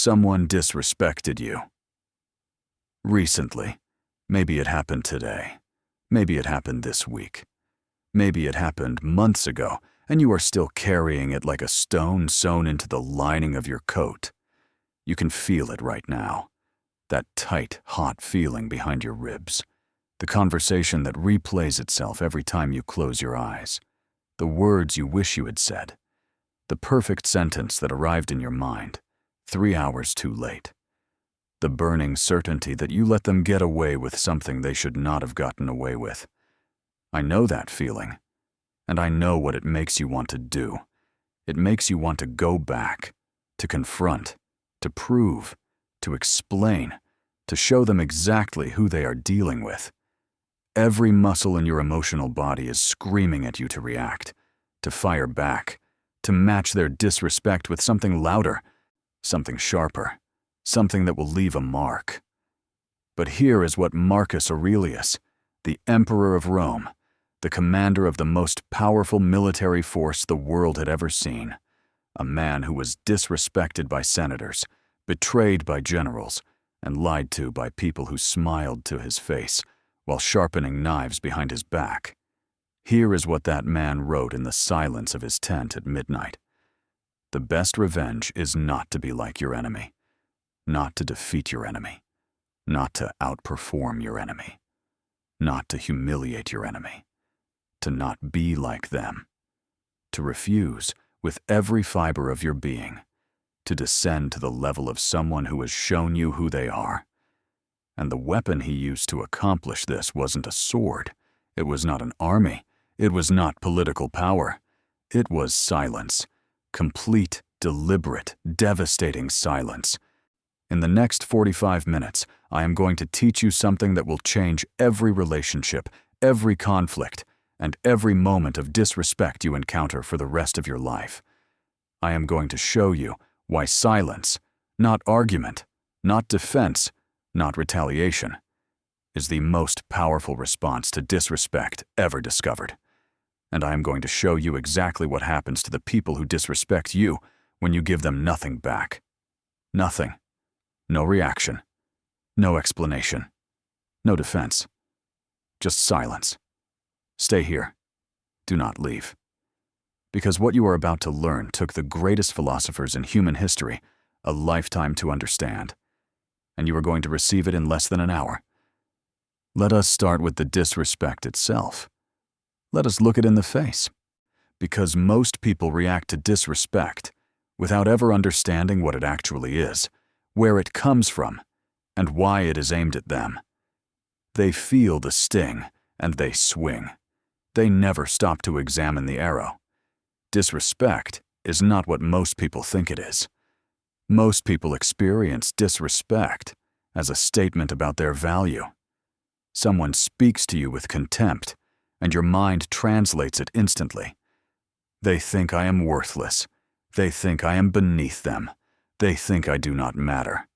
Someone disrespected you. Recently. Maybe it happened today. Maybe it happened this week. Maybe it happened months ago, and you are still carrying it like a stone sewn into the lining of your coat. You can feel it right now. That tight, hot feeling behind your ribs. The conversation that replays itself every time you close your eyes. The words you wish you had said. The perfect sentence that arrived in your mind, 3 hours too late. The burning certainty that you let them get away with something they should not have gotten away with. I know that feeling, and I know what it makes you want to do. It makes you want to go back, to confront, to prove, to explain, to show them exactly who they are dealing with. Every muscle in your emotional body is screaming at you to react, to fire back, to match their disrespect with something louder, something sharper, something that will leave a mark. But here is what Marcus Aurelius, the emperor of Rome, the commander of the most powerful military force the world had ever seen, a man who was disrespected by senators, betrayed by generals, and lied to by people who smiled to his face while sharpening knives behind his back. Here is what that man wrote in the silence of his tent at midnight. The best revenge is not to be like your enemy, not to defeat your enemy, not to outperform your enemy, not to humiliate your enemy, to not be like them, to refuse with every fiber of your being, to descend to the level of someone who has shown you who they are. And the weapon he used to accomplish this wasn't a sword, it was not an army, it was not political power, it was silence, complete, deliberate, devastating silence. In the next 45 minutes, I am going to teach you something that will change every relationship, every conflict, and every moment of disrespect you encounter for the rest of your life. I am going to show you why silence, not argument, not defense, not retaliation, is the most powerful response to disrespect ever discovered. And I am going to show you exactly what happens to the people who disrespect you when you give them nothing back. Nothing. No reaction. No explanation. No defense. Just silence. Stay here. Do not leave. Because what you are about to learn took the greatest philosophers in human history a lifetime to understand, and you are going to receive it in less than an hour. Let us start with the disrespect itself. Let us look it in the face. Because most people react to disrespect without ever understanding what it actually is, where it comes from, and why it is aimed at them. They feel the sting, and they swing. They never stop to examine the arrow. Disrespect is not what most people think it is. Most people experience disrespect as a statement about their value. Someone speaks to you with contempt, and your mind translates it instantly. They think I am worthless. They think I am beneath them. They think I do not matter.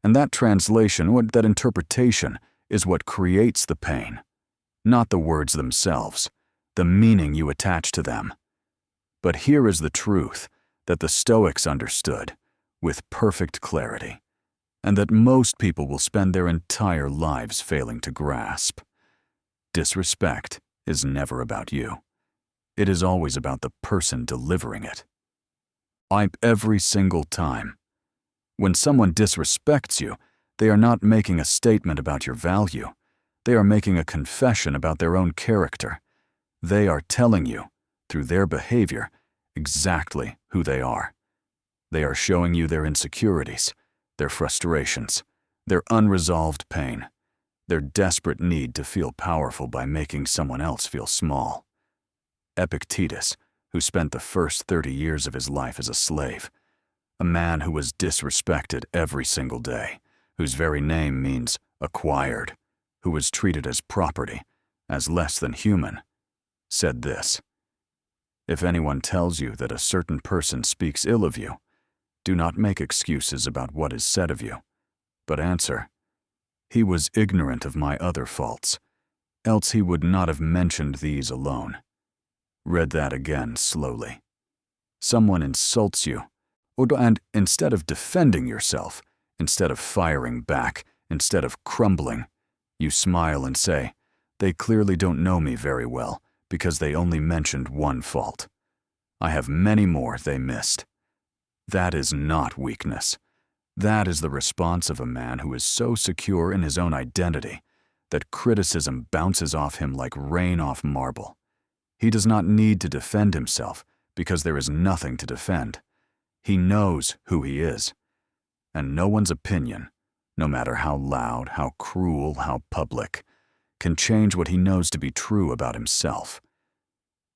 And that translation, that interpretation, is what creates the pain. Not the words themselves, the meaning you attach to them. But here is the truth that the Stoics understood with perfect clarity, and that most people will spend their entire lives failing to grasp. Disrespect is never about you. It is always about the person delivering it. Every single time. When someone disrespects you, they are not making a statement about your value. They are making a confession about their own character. They are telling you, through their behavior, exactly who they are. They are showing you their insecurities, their frustrations, their unresolved pain, their desperate need to feel powerful by making someone else feel small. Epictetus, who spent the first 30 years of his life as a slave, a man who was disrespected every single day, whose very name means acquired, who was treated as property, as less than human, said this: "If anyone tells you that a certain person speaks ill of you, do not make excuses about what is said of you, but answer, 'He was ignorant of my other faults, else he would not have mentioned these alone.'" Read that again slowly. Someone insults you, And instead of defending yourself, instead of firing back, instead of crumbling, you smile and say, "They clearly don't know me very well because they only mentioned one fault. I have many more they missed." That is not weakness. That is the response of a man who is so secure in his own identity that criticism bounces off him like rain off marble. He does not need to defend himself because there is nothing to defend. He knows who he is, and no one's opinion, no matter how loud, how cruel, how public, can change what he knows to be true about himself.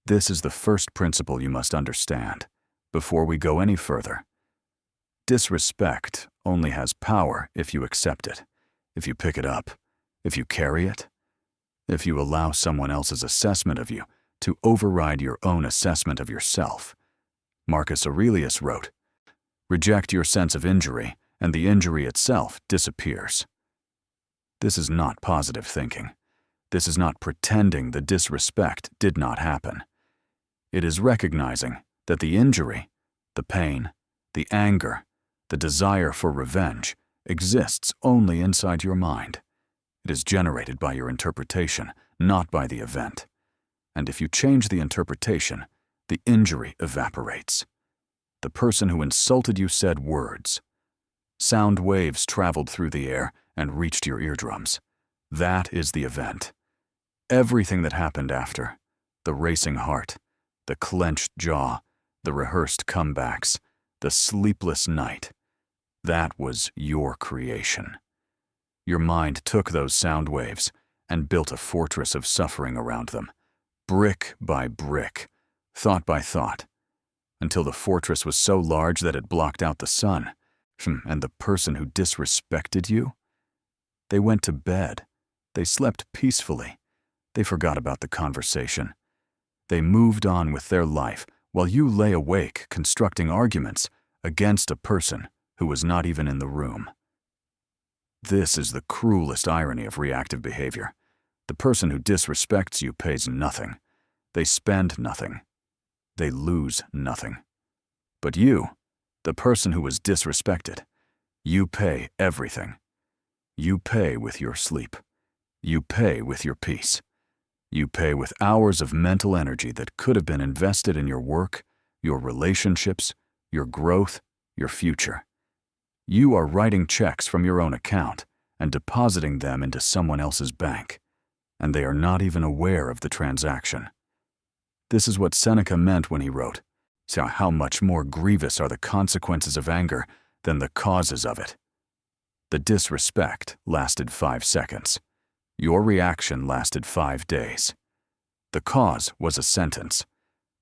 This is the first principle you must understand before we go any further. Disrespect only has power if you accept it, if you pick it up, if you carry it, if you allow someone else's assessment of you to override your own assessment of yourself. Marcus Aurelius wrote, "Reject your sense of injury, and the injury itself disappears." This is not positive thinking. This is not pretending the disrespect did not happen. It is recognizing that the injury, the pain, the anger, the desire for revenge exists only inside your mind. It is generated by your interpretation, not by the event. And if you change the interpretation, the injury evaporates. The person who insulted you said words. Sound waves traveled through the air and reached your eardrums. That is the event. Everything that happened after, the racing heart, the clenched jaw, the rehearsed comebacks, the sleepless night, that was your creation. Your mind took those sound waves and built a fortress of suffering around them, brick by brick, thought by thought, until the fortress was so large that it blocked out the sun. And the person who disrespected you? They went to bed. They slept peacefully. They forgot about the conversation. They moved on with their life while you lay awake constructing arguments against a person who was not even in the room. This is the cruelest irony of reactive behavior. The person who disrespects you pays nothing. They spend nothing. They lose nothing. But you, the person who was disrespected, you pay everything. You pay with your sleep. You pay with your peace. You pay with hours of mental energy that could have been invested in your work, your relationships, your growth, your future. You are writing checks from your own account and depositing them into someone else's bank, and they are not even aware of the transaction. This is what Seneca meant when he wrote, "So how much more grievous are the consequences of anger than the causes of it." The disrespect lasted 5 seconds. Your reaction lasted 5 days. The cause was a sentence.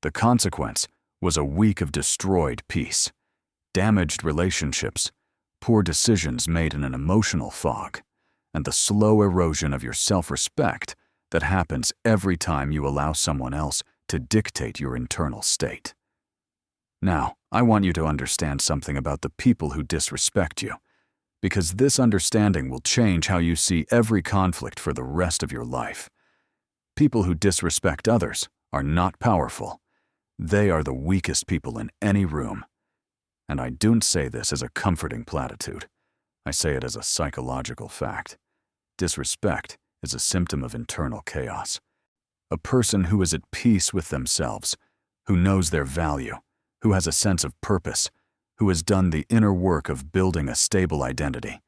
The consequence was a week of destroyed peace, damaged relationships, poor decisions made in an emotional fog, and the slow erosion of your self-respect that happens every time you allow someone else to dictate your internal state. Now, I want you to understand something about the people who disrespect you, because this understanding will change how you see every conflict for the rest of your life. People who disrespect others are not powerful. They are the weakest people in any room. And I don't say this as a comforting platitude. I say it as a psychological fact. Disrespect is a symptom of internal chaos. A person who is at peace with themselves, who knows their value, who has a sense of purpose, who has done the inner work of building a stable identity,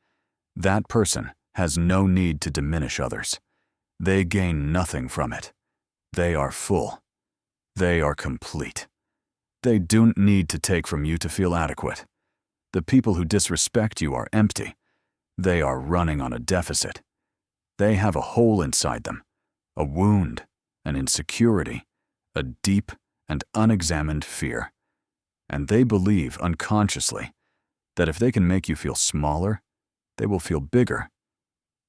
that person has no need to diminish others. They gain nothing from it. They are full. They are complete. They don't need to take from you to feel adequate. The people who disrespect you are empty. They are running on a deficit. They have a hole inside them, a wound, an insecurity, a deep and unexamined fear. And they believe unconsciously that if they can make you feel smaller, they will feel bigger.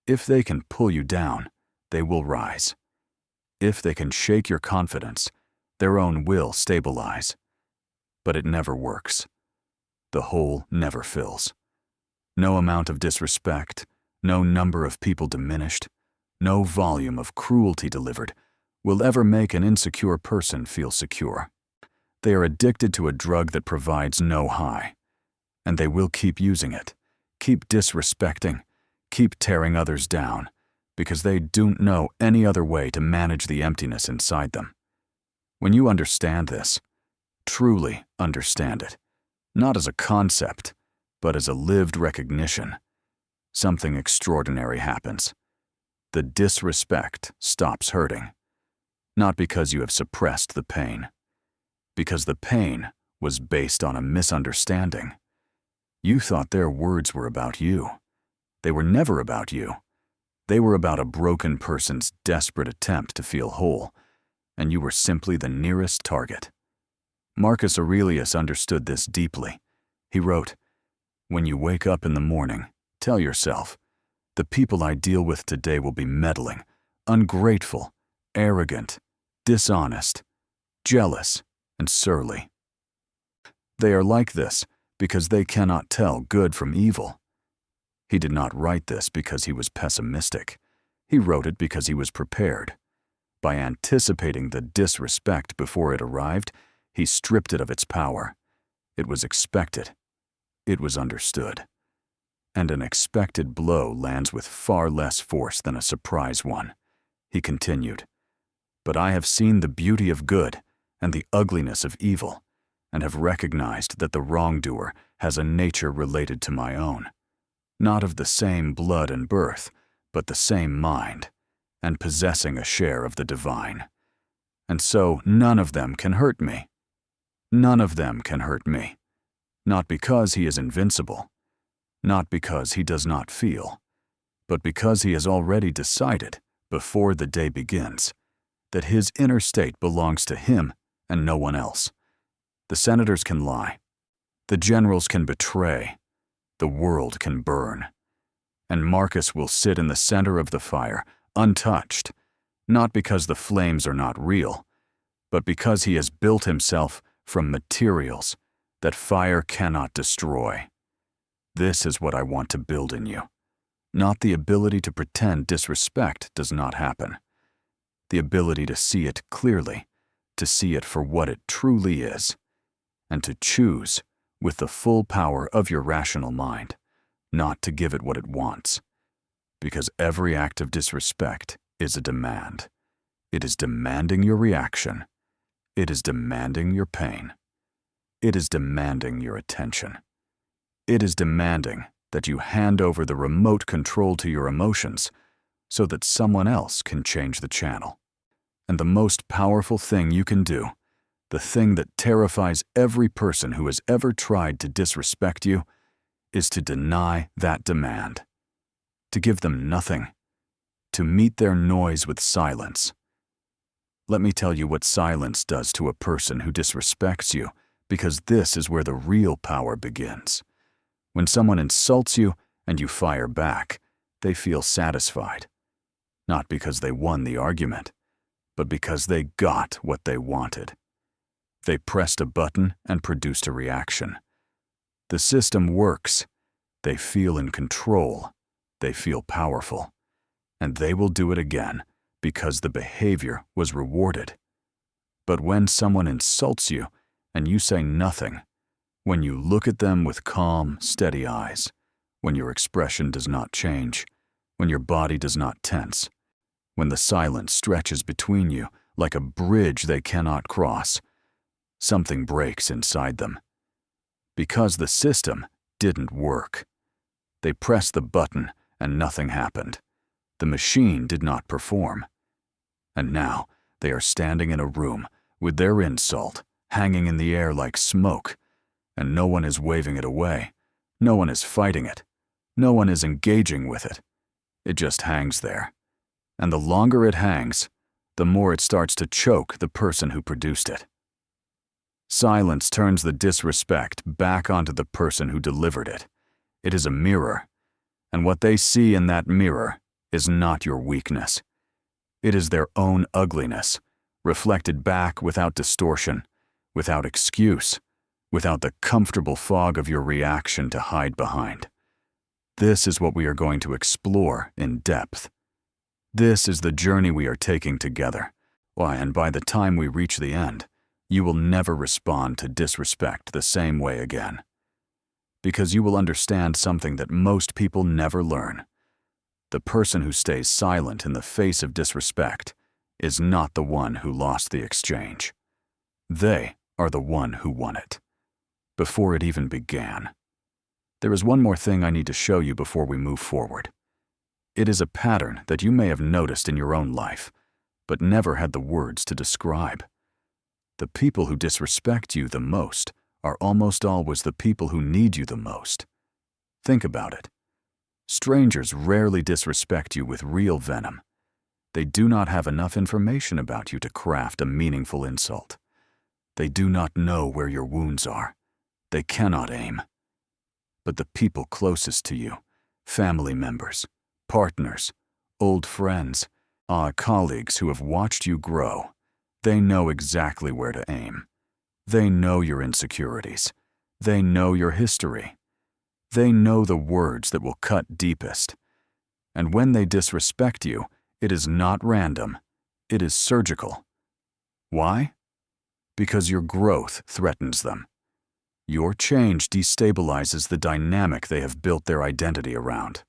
If they can pull you down, they will rise. If they can shake your confidence, their own will stabilize. But it never works. The hole never fills. No amount of disrespect, no number of people diminished, no volume of cruelty delivered will ever make an insecure person feel secure. They are addicted to a drug that provides no high. And they will keep using it, keep disrespecting, keep tearing others down, because they don't know any other way to manage the emptiness inside them. When you understand this, truly understand it, not as a concept, but as a lived recognition, something extraordinary happens. The disrespect stops hurting, not because you have suppressed the pain, because the pain was based on a misunderstanding. You thought their words were about you. They were never about you. They were about a broken person's desperate attempt to feel whole, and you were simply the nearest target. Marcus Aurelius understood this deeply. He wrote, "When you wake up in the morning, tell yourself, the people I deal with today will be meddling, ungrateful, arrogant, dishonest, jealous, and surly. They are like this because they cannot tell good from evil." He did not write this because he was pessimistic. He wrote it because he was prepared. By anticipating the disrespect before it arrived, he stripped it of its power. It was expected. It was understood. And an expected blow lands with far less force than a surprise one. He continued, "But I have seen the beauty of good and the ugliness of evil, and have recognized that the wrongdoer has a nature related to my own, not of the same blood and birth, but the same mind, and possessing a share of the divine. And so none of them can hurt me. None of them can hurt me, not because he is invincible, not because he does not feel, but because he has already decided, before the day begins, that his inner state belongs to him and no one else. The senators can lie. The generals can betray. The world can burn. And Marcus will sit in the center of the fire, untouched, not because the flames are not real, but because he has built himself from materials that fire cannot destroy. This is what I want to build in you, not the ability to pretend disrespect does not happen, the ability to see it clearly, to see it for what it truly is, and to choose with the full power of your rational mind, not to give it what it wants. Because every act of disrespect is a demand. It is demanding your reaction. It is demanding your pain. It is demanding your attention. It is demanding that you hand over the remote control to your emotions so that someone else can change the channel. And the most powerful thing you can do, the thing that terrifies every person who has ever tried to disrespect you, is to deny that demand, to give them nothing, to meet their noise with silence. Let me tell you what silence does to a person who disrespects you, because this is where the real power begins. When someone insults you and you fire back, they feel satisfied, not because they won the argument, but because they got what they wanted. They pressed a button and produced a reaction. The system works. They feel in control. They feel powerful. And they will do it again because the behavior was rewarded. But when someone insults you and you say nothing, when you look at them with calm, steady eyes, when your expression does not change, when your body does not tense, when the silence stretches between you like a bridge they cannot cross, something breaks inside them. Because the system didn't work. They pressed the button and nothing happened. The machine did not perform. And now they are standing in a room with their insult hanging in the air like smoke, and no one is waving it away. No one is fighting it. No one is engaging with it. It just hangs there. And the longer it hangs, the more it starts to choke the person who produced it. Silence turns the disrespect back onto the person who delivered it. It is a mirror, and what they see in that mirror is not your weakness. It is their own ugliness, reflected back without distortion, without excuse, without the comfortable fog of your reaction to hide behind. This is what we are going to explore in depth. This is the journey we are taking together. Why, and by the time we reach the end, you will never respond to disrespect the same way again. because you will understand something that most people never learn. The person who stays silent in the face of disrespect is not the one who lost the exchange. They are the one who won it, before it even began. There is one more thing I need to show you before we move forward. It is a pattern that you may have noticed in your own life, but never had the words to describe. The people who disrespect you the most are almost always the people who need you the most. Think about it. Strangers rarely disrespect you with real venom. They do not have enough information about you to craft a meaningful insult. They do not know where your wounds are. They cannot aim. But the people closest to you, family members, partners, old friends, colleagues who have watched you grow, they know exactly where to aim. They know your insecurities. They know your history. They know the words that will cut deepest. And when they disrespect you, it is not random. It is surgical. Why? Because your growth threatens them. Your change destabilizes the dynamic they have built their identity around.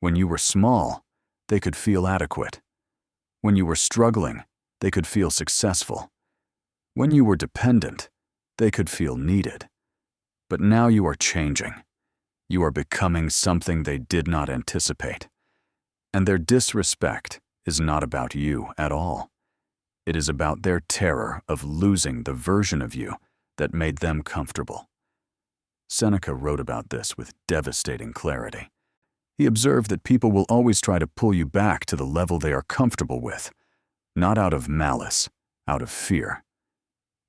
When you were small, they could feel adequate. When you were struggling, they could feel successful. When you were dependent, they could feel needed. But now you are changing. You are becoming something they did not anticipate. And their disrespect is not about you at all. It is about their terror of losing the version of you that made them comfortable. Seneca wrote about this with devastating clarity. He observed that people will always try to pull you back to the level they are comfortable with, not out of malice, out of fear.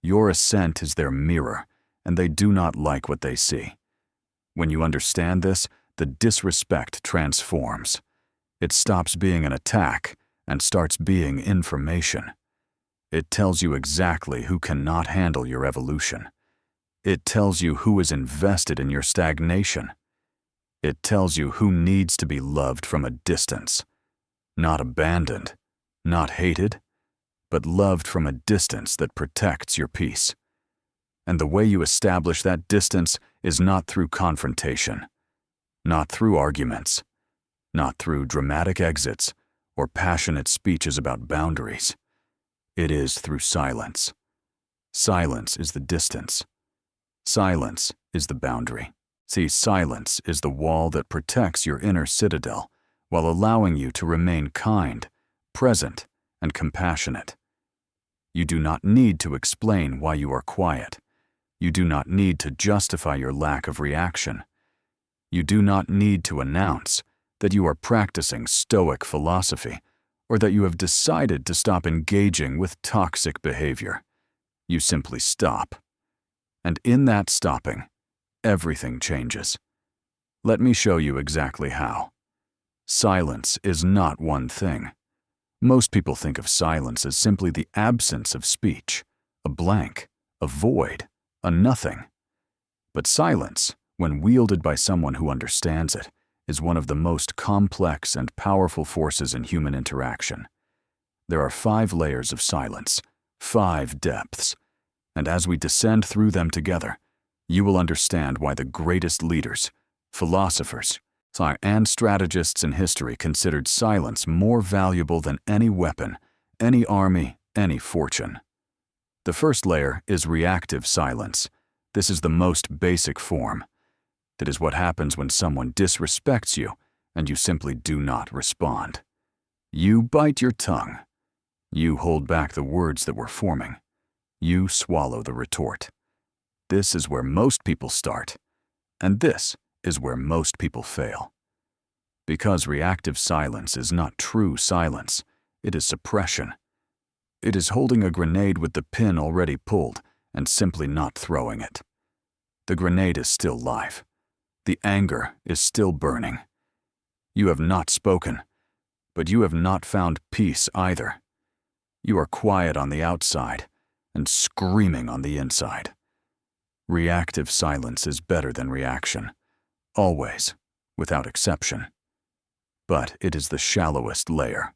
Your ascent is their mirror, and they do not like what they see. When you understand this, the disrespect transforms. It stops being an attack and starts being information. It tells you exactly who cannot handle your evolution. It tells you who is invested in your stagnation. It tells you who needs to be loved from a distance, not abandoned, not hated, but loved from a distance that protects your peace. And the way you establish that distance is not through confrontation, not through arguments, not through dramatic exits or passionate speeches about boundaries. It is through silence. Silence is the distance. Silence is the boundary. See, silence is the wall that protects your inner citadel while allowing you to remain kind, present, and compassionate. You do not need to explain why you are quiet. You do not need to justify your lack of reaction. You do not need to announce that you are practicing Stoic philosophy or that you have decided to stop engaging with toxic behavior. You simply stop. And in that stopping, everything changes. Let me show you exactly how. Silence is not one thing. Most people think of silence as simply the absence of speech, a blank, a void, a nothing. But silence, when wielded by someone who understands it, is one of the most complex and powerful forces in human interaction. There are 5 layers of silence, 5 depths, and as we descend through them together, you will understand why the greatest leaders, philosophers, and strategists in history considered silence more valuable than any weapon, any army, any fortune. The first layer is reactive silence. This is the most basic form. It is what happens when someone disrespects you and you simply do not respond. You bite your tongue. You hold back the words that were forming. You swallow the retort. This is where most people start, and this is where most people fail. Because reactive silence is not true silence, it is suppression. It is holding a grenade with the pin already pulled and simply not throwing it. The grenade is still live. The anger is still burning. You have not spoken, but you have not found peace either. You are quiet on the outside and screaming on the inside. Reactive silence is better than reaction, always, without exception. But it is the shallowest layer.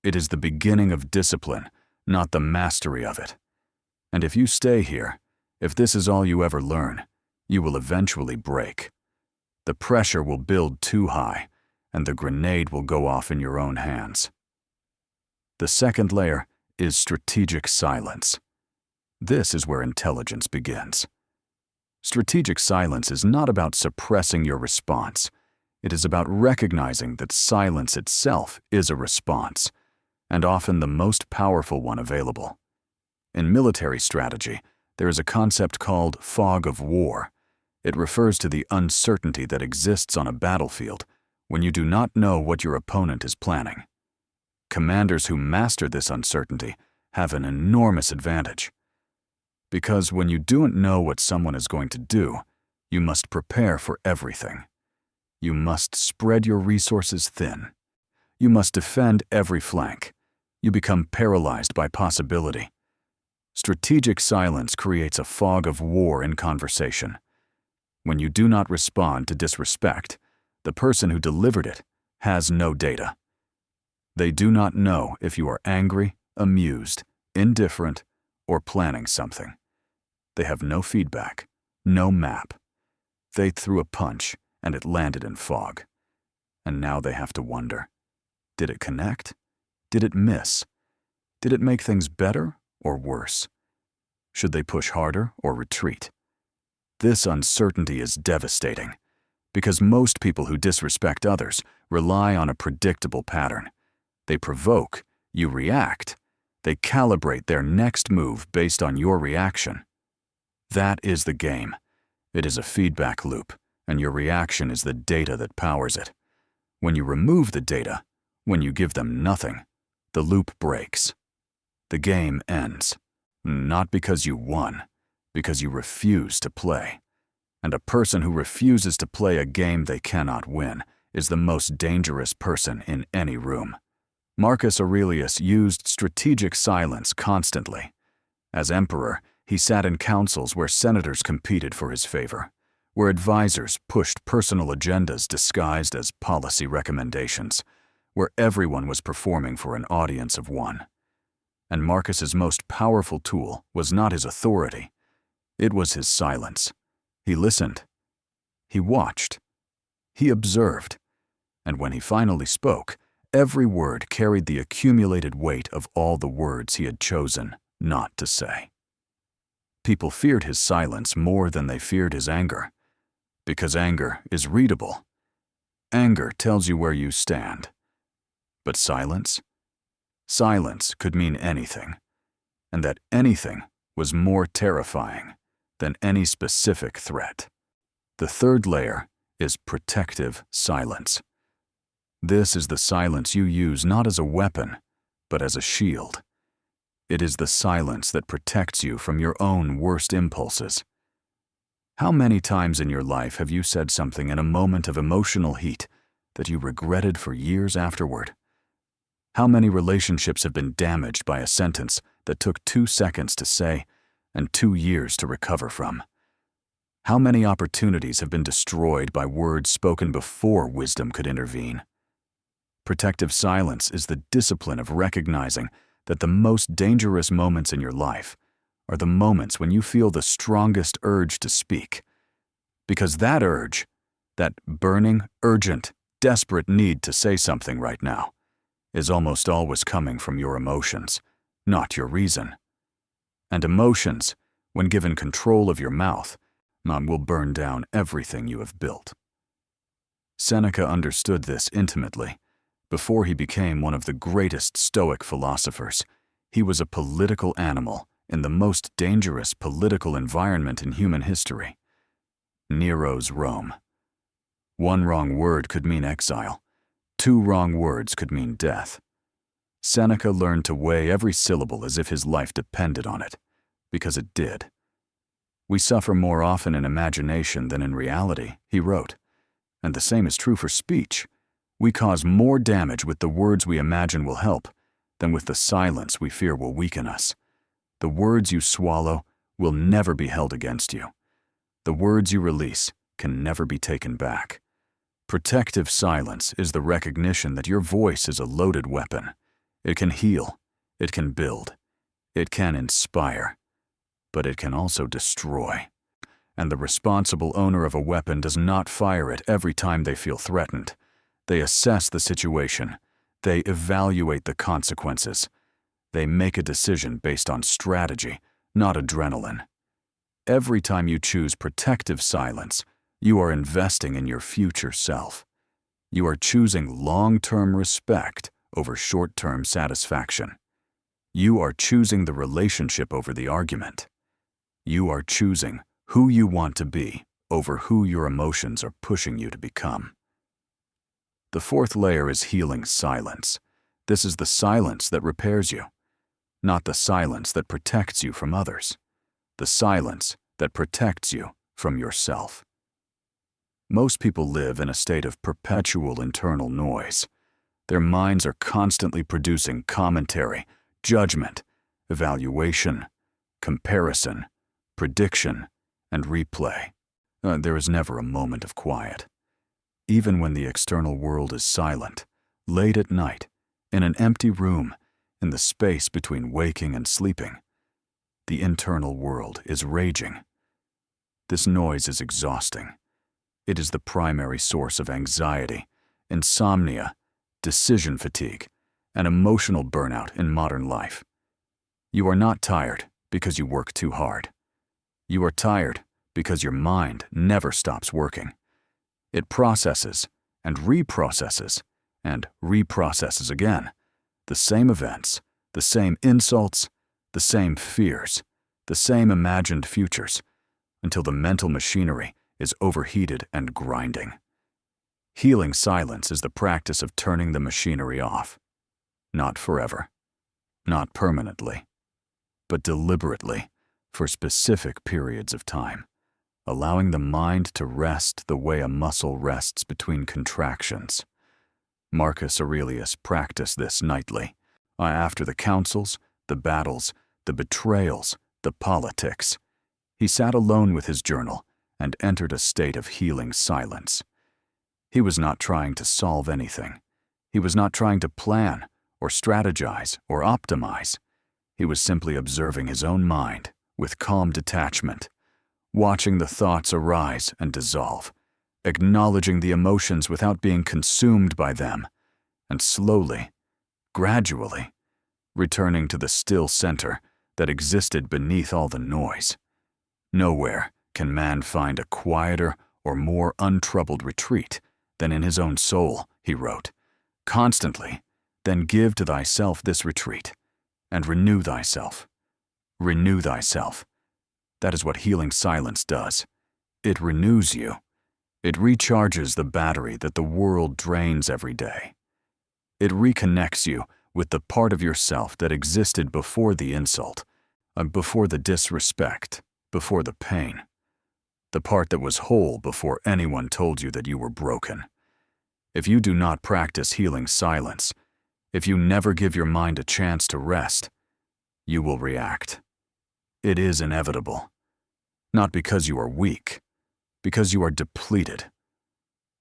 It is the beginning of discipline, not the mastery of it. And if you stay here, if this is all you ever learn, you will eventually break. The pressure will build too high, and the grenade will go off in your own hands. The second layer is strategic silence. This is where intelligence begins. Strategic silence is not about suppressing your response. It is about recognizing that silence itself is a response, and often the most powerful one available. In military strategy, there is a concept called fog of war. It refers to the uncertainty that exists on a battlefield when you do not know what your opponent is planning. Commanders who master this uncertainty have an enormous advantage. Because when you don't know what someone is going to do, you must prepare for everything. You must spread your resources thin. You must defend every flank. You become paralyzed by possibility. Strategic silence creates a fog of war in conversation. When you do not respond to disrespect, the person who delivered it has no data. They do not know if you are angry, amused, indifferent, or planning something. They have no feedback, no map. They threw a punch and it landed in fog. And now they have to wonder, did it connect? Did it miss? Did it make things better or worse? Should they push harder or retreat? This uncertainty is devastating because most people who disrespect others rely on a predictable pattern. They provoke, you react. They calibrate their next move based on your reaction. That is the game. It is a feedback loop, and your reaction is the data that powers it. When you remove the data, when you give them nothing, the loop breaks. The game ends. Not because you won, because you refuse to play. And a person who refuses to play a game they cannot win is the most dangerous person in any room. Marcus Aurelius used strategic silence constantly. As emperor, he sat in councils where senators competed for his favor, where advisors pushed personal agendas disguised as policy recommendations, where everyone was performing for an audience of one. And Marcus's most powerful tool was not his authority. It was his silence. He listened. He watched. He observed. And when he finally spoke, every word carried the accumulated weight of all the words he had chosen not to say. People feared his silence more than they feared his anger, because anger is readable. Anger tells you where you stand. But silence? Silence could mean anything, and that anything was more terrifying than any specific threat. The third layer is protective silence. This is the silence you use not as a weapon, but as a shield. It is the silence that protects you from your own worst impulses. How many times in your life have you said something in a moment of emotional heat that you regretted for years afterward? How many relationships have been damaged by a sentence that took 2 seconds to say and 2 years to recover from? How many opportunities have been destroyed by words spoken before wisdom could intervene? Protective silence is the discipline of recognizing that the most dangerous moments in your life are the moments when you feel the strongest urge to speak. Because that urge, that burning, urgent, desperate need to say something right now, is almost always coming from your emotions, not your reason. And emotions, when given control of your mouth, will burn down everything you have built. Seneca understood this intimately. Before he became one of the greatest Stoic philosophers, he was a political animal in the most dangerous political environment in human history. Nero's Rome. One wrong word could mean exile. 2 wrong words could mean death. Seneca learned to weigh every syllable as if his life depended on it, because it did. We suffer more often in imagination than in reality, he wrote. And the same is true for speech. We cause more damage with the words we imagine will help than with the silence we fear will weaken us. The words you swallow will never be held against you. The words you release can never be taken back. Protective silence is the recognition that your voice is a loaded weapon. It can heal, it can build, it can inspire, but it can also destroy. And the responsible owner of a weapon does not fire it every time they feel threatened. They assess the situation. They evaluate the consequences. They make a decision based on strategy, not adrenaline. Every time you choose protective silence, you are investing in your future self. You are choosing long-term respect over short-term satisfaction. You are choosing the relationship over the argument. You are choosing who you want to be over who your emotions are pushing you to become. The fourth layer is healing silence. This is the silence that repairs you, not the silence that protects you from others, the silence that protects you from yourself. Most people live in a state of perpetual internal noise. Their minds are constantly producing commentary, judgment, evaluation, comparison, prediction, and replay. There is never a moment of quiet. Even when the external world is silent, late at night, in an empty room, in the space between waking and sleeping, the internal world is raging. This noise is exhausting. It is the primary source of anxiety, insomnia, decision fatigue, and emotional burnout in modern life. You are not tired because you work too hard. You are tired because your mind never stops working. It processes and reprocesses again. The same events, the same insults, the same fears, the same imagined futures, until the mental machinery is overheated and grinding. Healing silence is the practice of turning the machinery off. Not forever, not permanently, but deliberately for specific periods of time, allowing the mind to rest the way a muscle rests between contractions. Marcus Aurelius practiced this nightly, after the councils, the battles, the betrayals, the politics. He sat alone with his journal and entered a state of healing silence. He was not trying to solve anything. He was not trying to plan or strategize or optimize. He was simply observing his own mind with calm detachment, watching the thoughts arise and dissolve, acknowledging the emotions without being consumed by them, and slowly, gradually, returning to the still center that existed beneath all the noise. Nowhere can man find a quieter or more untroubled retreat than in his own soul, he wrote. Constantly, then give to thyself this retreat, and renew thyself. Renew thyself. That is what healing silence does. It renews you. It recharges the battery that the world drains every day. It reconnects you with the part of yourself that existed before the insult, before the disrespect, before the pain. The part that was whole before anyone told you that you were broken. If you do not practice healing silence, if you never give your mind a chance to rest, you will react. It is inevitable. Not because you are weak, because you are depleted.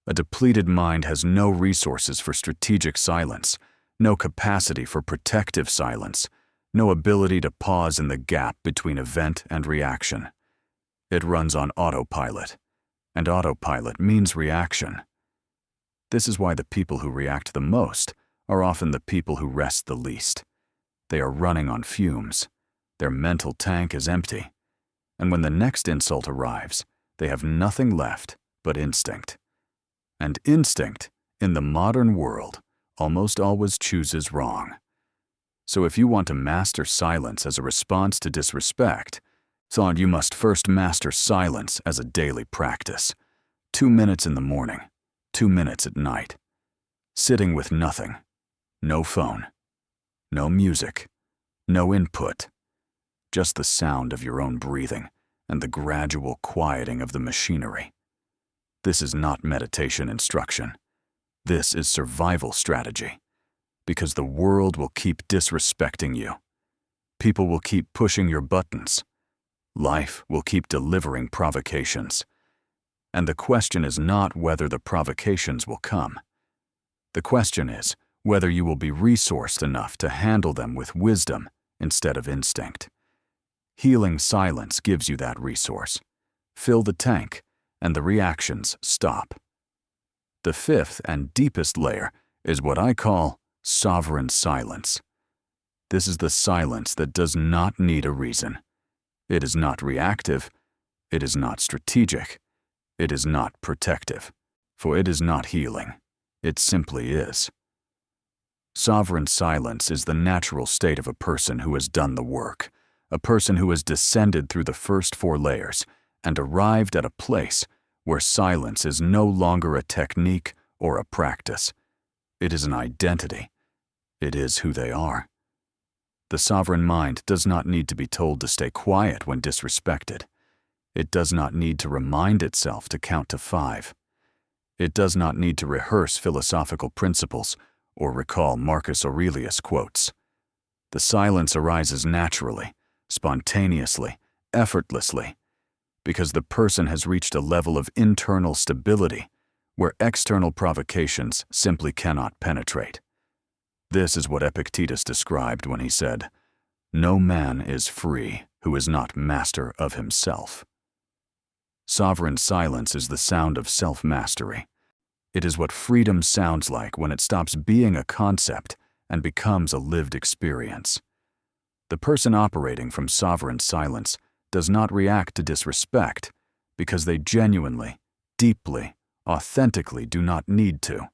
A depleted mind has no resources for strategic silence, no capacity for protective silence, no ability to pause in the gap between event and reaction. It runs on autopilot, and autopilot means reaction. This is why the people who react the most are often the people who rest the least. They are running on fumes. Their mental tank is empty. And when the next insult arrives, they have nothing left but instinct. And instinct, in the modern world, almost always chooses wrong. So if you want to master silence as a response to disrespect, then you must first master silence as a daily practice. 2 minutes in the morning, 2 minutes at night. Sitting with nothing. No phone. No music. No input. Just the sound of your own breathing and the gradual quieting of the machinery. This is not meditation instruction. This is survival strategy. Because the world will keep disrespecting you. People will keep pushing your buttons. Life will keep delivering provocations. And the question is not whether the provocations will come. The question is whether you will be resourced enough to handle them with wisdom instead of instinct. Healing silence gives you that resource. fill the tank, and the reactions stop. The fifth and deepest layer is what I call sovereign silence. This is the silence that does not need a reason. It is not reactive. It is not strategic. It is not protective. For it is not healing. It simply is. Sovereign silence is the natural state of a person who has done the work, a person who has descended through the first 4 layers and arrived at a place where silence is no longer a technique or a practice. It is an identity. It is who they are. The sovereign mind does not need to be told to stay quiet when disrespected. It does not need to remind itself to count to 5. It does not need to rehearse philosophical principles or recall Marcus Aurelius quotes. The silence arises naturally, spontaneously, effortlessly, because the person has reached a level of internal stability where external provocations simply cannot penetrate. This is what Epictetus described when he said, "No man is free who is not master of himself." Sovereign silence is the sound of self-mastery. It is what freedom sounds like when it stops being a concept and becomes a lived experience. The person operating from sovereign silence does not react to disrespect because they genuinely, deeply, authentically do not need to.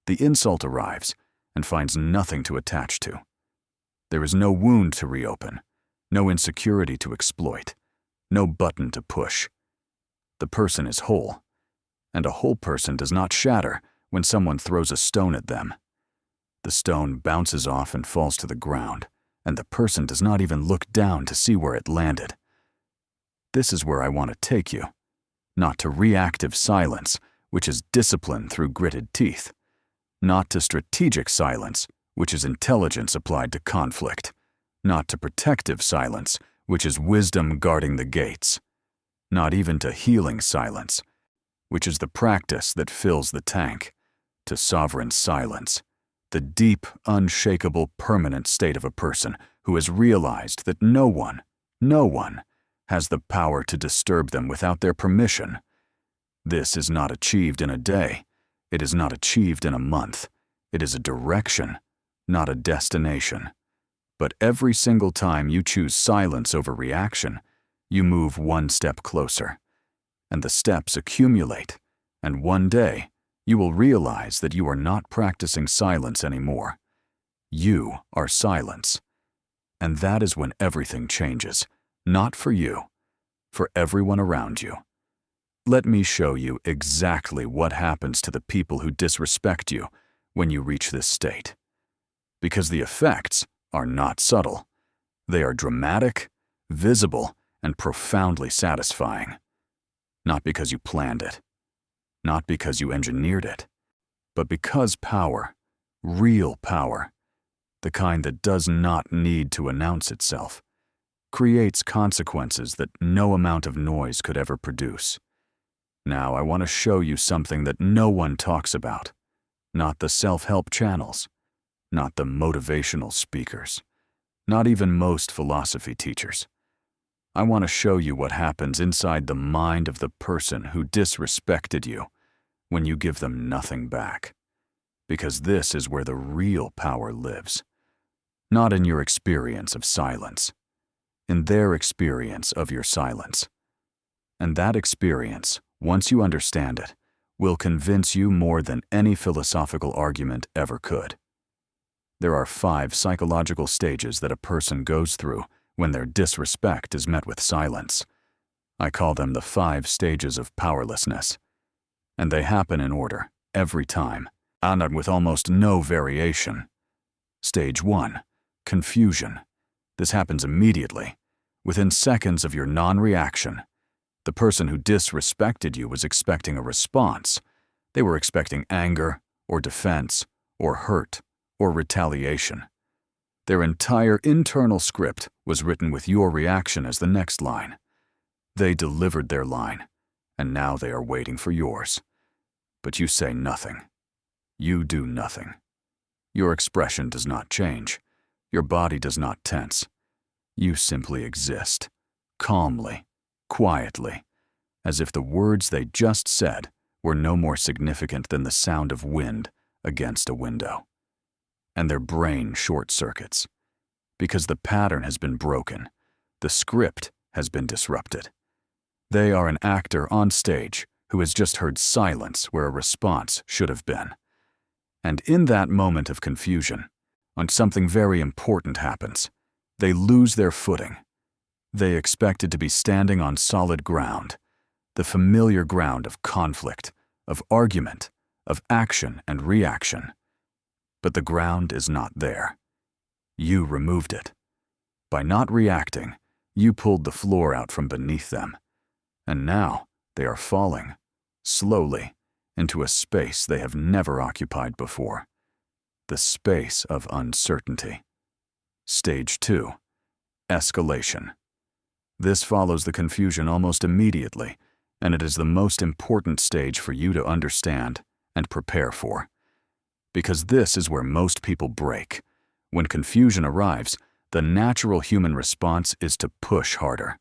The insult arrives and finds nothing to attach to. There is no wound to reopen, no insecurity to exploit, no button to push. The person is whole, and a whole person does not shatter when someone throws a stone at them. The stone bounces off and falls to the ground, and the person does not even look down to see where it landed. This is where I want to take you, not to reactive silence, which is discipline through gritted teeth, not to strategic silence, which is intelligence applied to conflict, not to protective silence, which is wisdom guarding the gates, not even to healing silence, which is the practice that fills the tank, to sovereign silence, the deep, unshakable, permanent state of a person who has realized that no one has the power to disturb them without their permission. This is not achieved in a day. It is not achieved in a month. It is a direction, not a destination. But every single time you choose silence over reaction, you move one step closer. And the steps accumulate, and one day you will realize that you are not practicing silence anymore. You are silence. And that is when everything changes, not for you, for everyone around you. Let me show you exactly what happens to the people who disrespect you when you reach this state. Because the effects are not subtle. They are dramatic, visible, and profoundly satisfying. Not because you planned it, not because you engineered it, but because power, real power, the kind that does not need to announce itself, creates consequences that no amount of noise could ever produce. Now I want to show you something that no one talks about, not the self-help channels, not the motivational speakers, not even most philosophy teachers. I want to show you what happens inside the mind of the person who disrespected you when you give them nothing back. Because this is where the real power lives. Not in your experience of silence, in their experience of your silence. And that experience, once you understand it, will convince you more than any philosophical argument ever could. There are 5 psychological stages that a person goes through when their disrespect is met with silence. I call them the 5 stages of powerlessness. And they happen in order, every time, and with almost no variation. Stage 1, confusion. This happens immediately, within seconds of your non-reaction. The person who disrespected you was expecting a response. They were expecting anger, or defense, or hurt, or retaliation. Their entire internal script was written with your reaction as the next line. They delivered their line, and now they are waiting for yours. But you say nothing. You do nothing. Your expression does not change. Your body does not tense. You simply exist, calmly, quietly, as if the words they just said were no more significant than the sound of wind against a window. And their brain short-circuits, because the pattern has been broken, the script has been disrupted. They are an actor on stage who has just heard silence where a response should have been. And in that moment of confusion, when something very important happens, they lose their footing. They expected to be standing on solid ground, the familiar ground of conflict, of argument, of action and reaction. But the ground is not there. You removed it. By not reacting, you pulled the floor out from beneath them. And now they are falling, slowly, into a space they have never occupied before. The space of uncertainty. Stage 2. Escalation. This follows the confusion almost immediately, and it is the most important stage for you to understand and prepare for. Because this is where most people break. When confusion arrives, the natural human response is to push harder.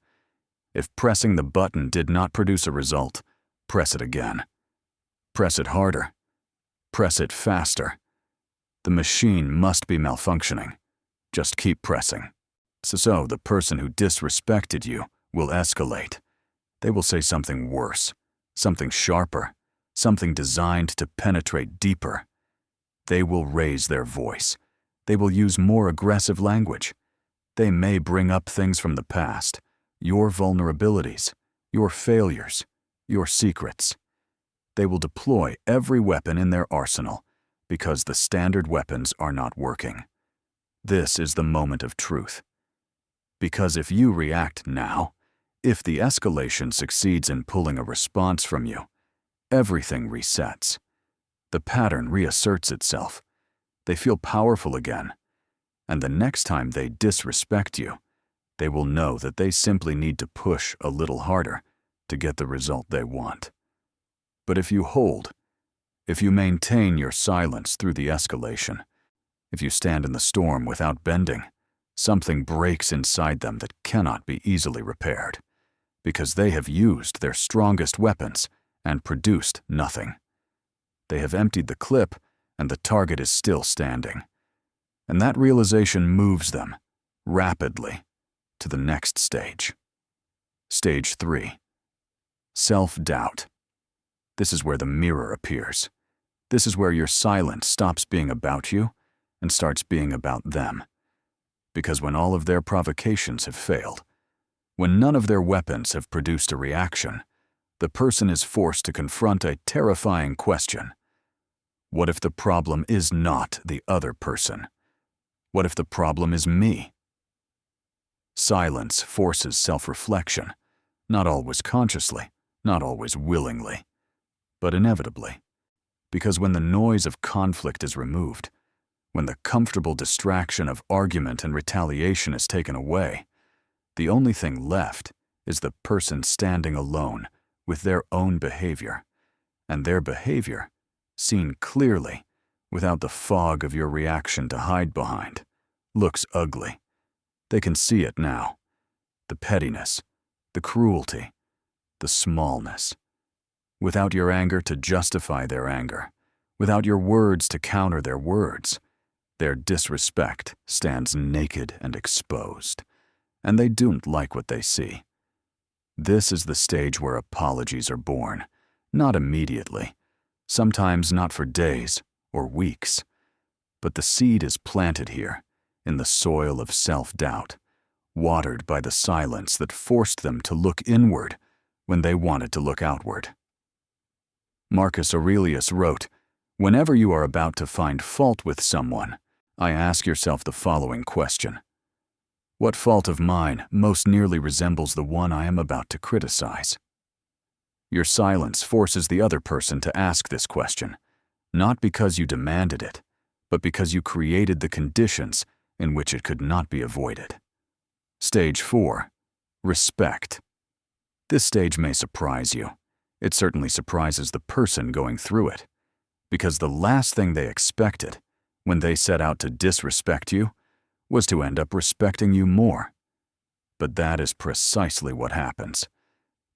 If pressing the button did not produce a result, press it again. Press it harder. Press it faster. The machine must be malfunctioning. Just keep pressing. So the person who disrespected you will escalate. They will say something worse, something sharper, something designed to penetrate deeper. They will raise their voice. They will use more aggressive language. They may bring up things from the past, your vulnerabilities, your failures, your secrets. They will deploy every weapon in their arsenal because the standard weapons are not working. This is the moment of truth. Because if you react now, if the escalation succeeds in pulling a response from you, everything resets. The pattern reasserts itself. They feel powerful again. And the next time they disrespect you, they will know that they simply need to push a little harder to get the result they want. But if you hold, if you maintain your silence through the escalation, if you stand in the storm without bending, something breaks inside them that cannot be easily repaired, because they have used their strongest weapons and produced nothing. They have emptied the clip, and the target is still standing. And that realization moves them, rapidly, to the next stage. Stage 3. Self-doubt. This is where the mirror appears. This is where your silence stops being about you and starts being about them. Because when all of their provocations have failed, when none of their weapons have produced a reaction, the person is forced to confront a terrifying question. What if the problem is not the other person? What if the problem is me? Silence forces self-reflection, not always consciously, not always willingly, but inevitably. Because when the noise of conflict is removed, when the comfortable distraction of argument and retaliation is taken away, the only thing left is the person standing alone with their own behavior, and their behavior, seen clearly, without the fog of your reaction to hide behind, looks ugly. They can see it now. The pettiness, the cruelty, the smallness. Without your anger to justify their anger, without your words to counter their words, their disrespect stands naked and exposed, and they don't like what they see. This is the stage where apologies are born, not immediately, sometimes not for days or weeks, but the seed is planted here, in the soil of self-doubt, watered by the silence that forced them to look inward when they wanted to look outward. Marcus Aurelius wrote, "Whenever you are about to find fault with someone, I ask yourself the following question. What fault of mine most nearly resembles the one I am about to criticize?" Your silence forces the other person to ask this question, not because you demanded it, but because you created the conditions in which it could not be avoided. Stage 4. Respect. This stage may surprise you. It certainly surprises the person going through it, because the last thing they expected, when they set out to disrespect you, was to end up respecting you more. But that is precisely what happens.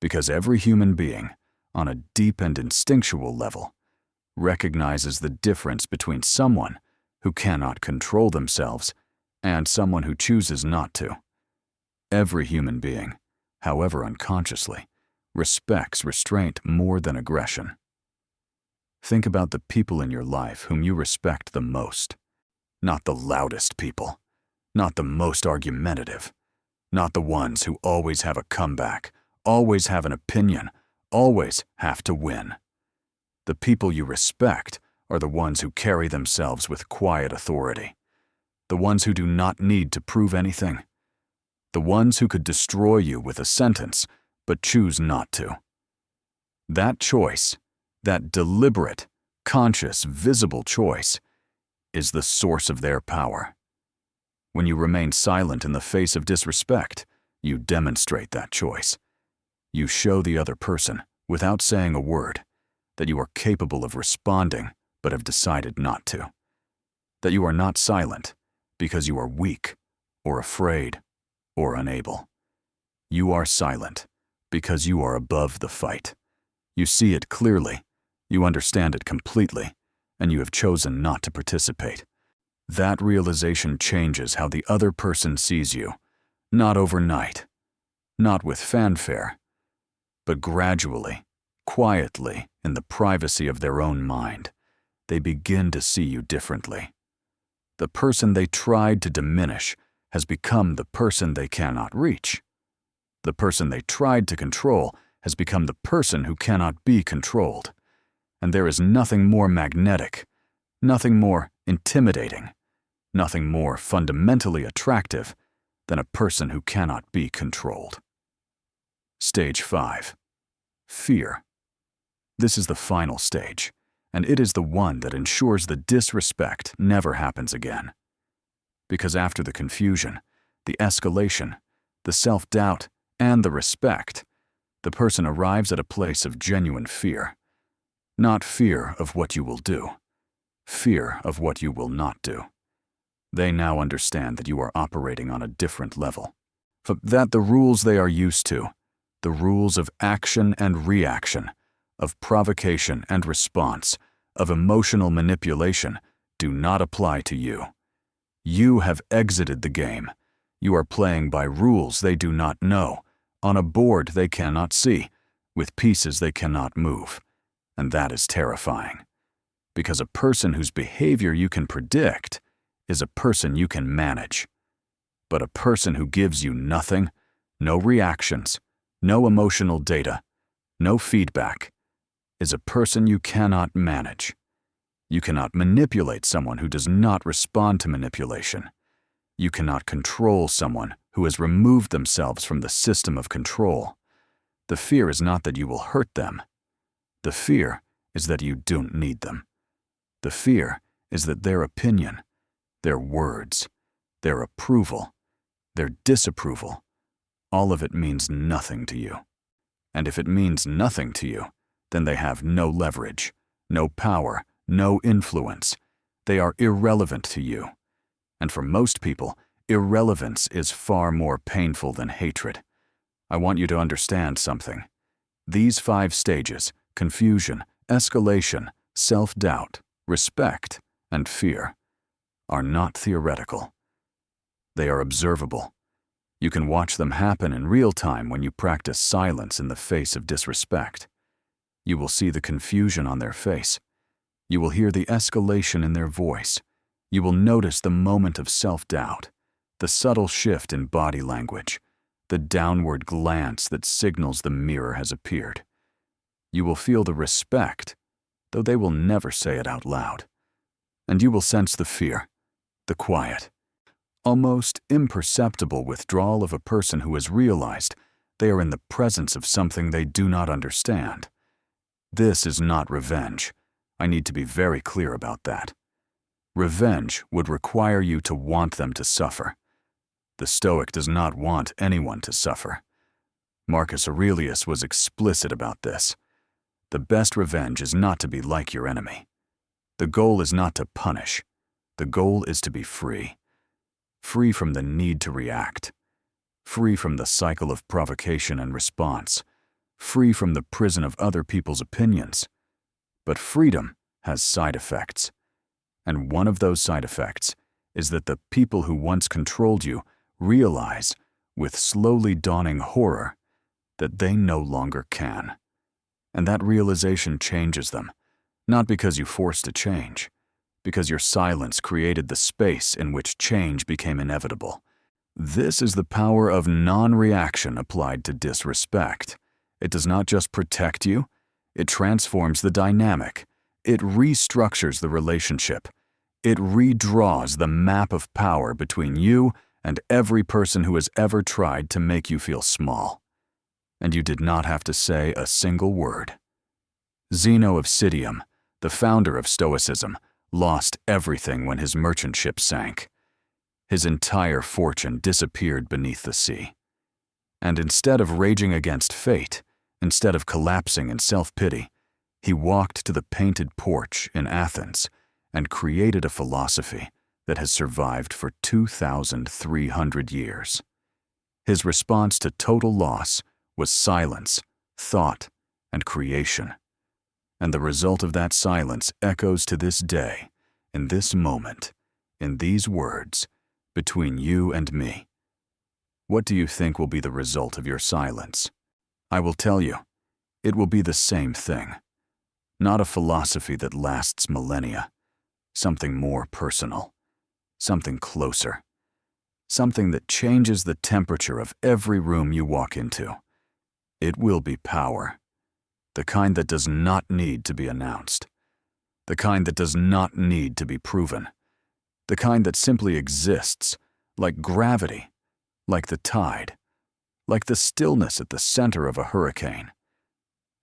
Because every human being, on a deep and instinctual level, recognizes the difference between someone who cannot control themselves and someone who chooses not to. Every human being, however unconsciously, respects restraint more than aggression. Think about the people in your life whom you respect the most. Not the loudest people, not the most argumentative, not the ones who always have a comeback, always have an opinion, always have to win. The people you respect are the ones who carry themselves with quiet authority, the ones who do not need to prove anything, the ones who could destroy you with a sentence but choose not to. That choice, that deliberate, conscious, visible choice, is the source of their power. When you remain silent in the face of disrespect, you demonstrate that choice. You show the other person, without saying a word, that you are capable of responding but have decided not to. That you are not silent because you are weak or afraid or unable. You are silent because you are above the fight. You see it clearly, you understand it completely, and you have chosen not to participate. That realization changes how the other person sees you, not overnight, not with fanfare, but gradually, quietly, in the privacy of their own mind. They begin to see you differently. The person they tried to diminish has become the person they cannot reach. The person they tried to control has become the person who cannot be controlled. And there is nothing more magnetic, nothing more intimidating, nothing more fundamentally attractive than a person who cannot be controlled. Stage 5. Fear. This is the final stage, and it is the one that ensures the disrespect never happens again. Because after the confusion, the escalation, the self-doubt, and the respect, the person arrives at a place of genuine fear. Not fear of what you will do, fear of what you will not do. They now understand that you are operating on a different level, that the rules they are used to, the rules of action and reaction, of provocation and response, of emotional manipulation, do not apply to you. You have exited the game. You are playing by rules they do not know, on a board they cannot see, with pieces they cannot move. And that is terrifying. Because a person whose behavior you can predict is a person you can manage. But a person who gives you nothing, no reactions, no emotional data, no feedback, is a person you cannot manage. You cannot manipulate someone who does not respond to manipulation. You cannot control someone who has removed themselves from the system of control. The fear is not that you will hurt them. The fear is that you don't need them. The fear is that their opinion, their words, their approval, their disapproval, all of it means nothing to you. And if it means nothing to you, then they have no leverage, no power, no influence. They are irrelevant to you. And for most people, irrelevance is far more painful than hatred. I want you to understand something. These 5 stages, confusion, escalation, self-doubt, respect, and fear, are not theoretical. They are observable. You can watch them happen in real time when you practice silence in the face of disrespect. You will see the confusion on their face. You will hear the escalation in their voice. You will notice the moment of self-doubt, the subtle shift in body language, the downward glance that signals the mirror has appeared. You will feel the respect, though they will never say it out loud. And you will sense the fear, the quiet, almost imperceptible withdrawal of a person who has realized they are in the presence of something they do not understand. This is not revenge. I need to be very clear about that. Revenge would require you to want them to suffer. The Stoic does not want anyone to suffer. Marcus Aurelius was explicit about this. The best revenge is not to be like your enemy. The goal is not to punish. The goal is to be free. Free from the need to react. Free from the cycle of provocation and response. free from the prison of other people's opinions. But freedom has side effects. And one of those side effects is that the people who once controlled you realize, with slowly dawning horror, that they no longer can. And that realization changes them, not because you forced a change, because your silence created the space in which change became inevitable. This is the power of non-reaction applied to disrespect. It does not just protect you, it transforms the dynamic. It restructures the relationship. It redraws the map of power between you and every person who has ever tried to make you feel small. And you did not have to say a single word. Zeno of Citium, the founder of Stoicism, lost everything when his merchant ship sank. His entire fortune disappeared beneath the sea. And instead of raging against fate, instead of collapsing in self-pity, he walked to the painted porch in Athens and created a philosophy that has survived for 2,300 years. His response to total loss was silence, thought, and creation. And the result of that silence echoes to this day, in this moment, in these words, between you and me. What do you think will be the result of your silence? I will tell you, it will be the same thing. Not a philosophy that lasts millennia, something more personal, something closer, something that changes the temperature of every room you walk into. It will be power, the kind that does not need to be announced, the kind that does not need to be proven, the kind that simply exists, like gravity, like the tide, like the stillness at the center of a hurricane.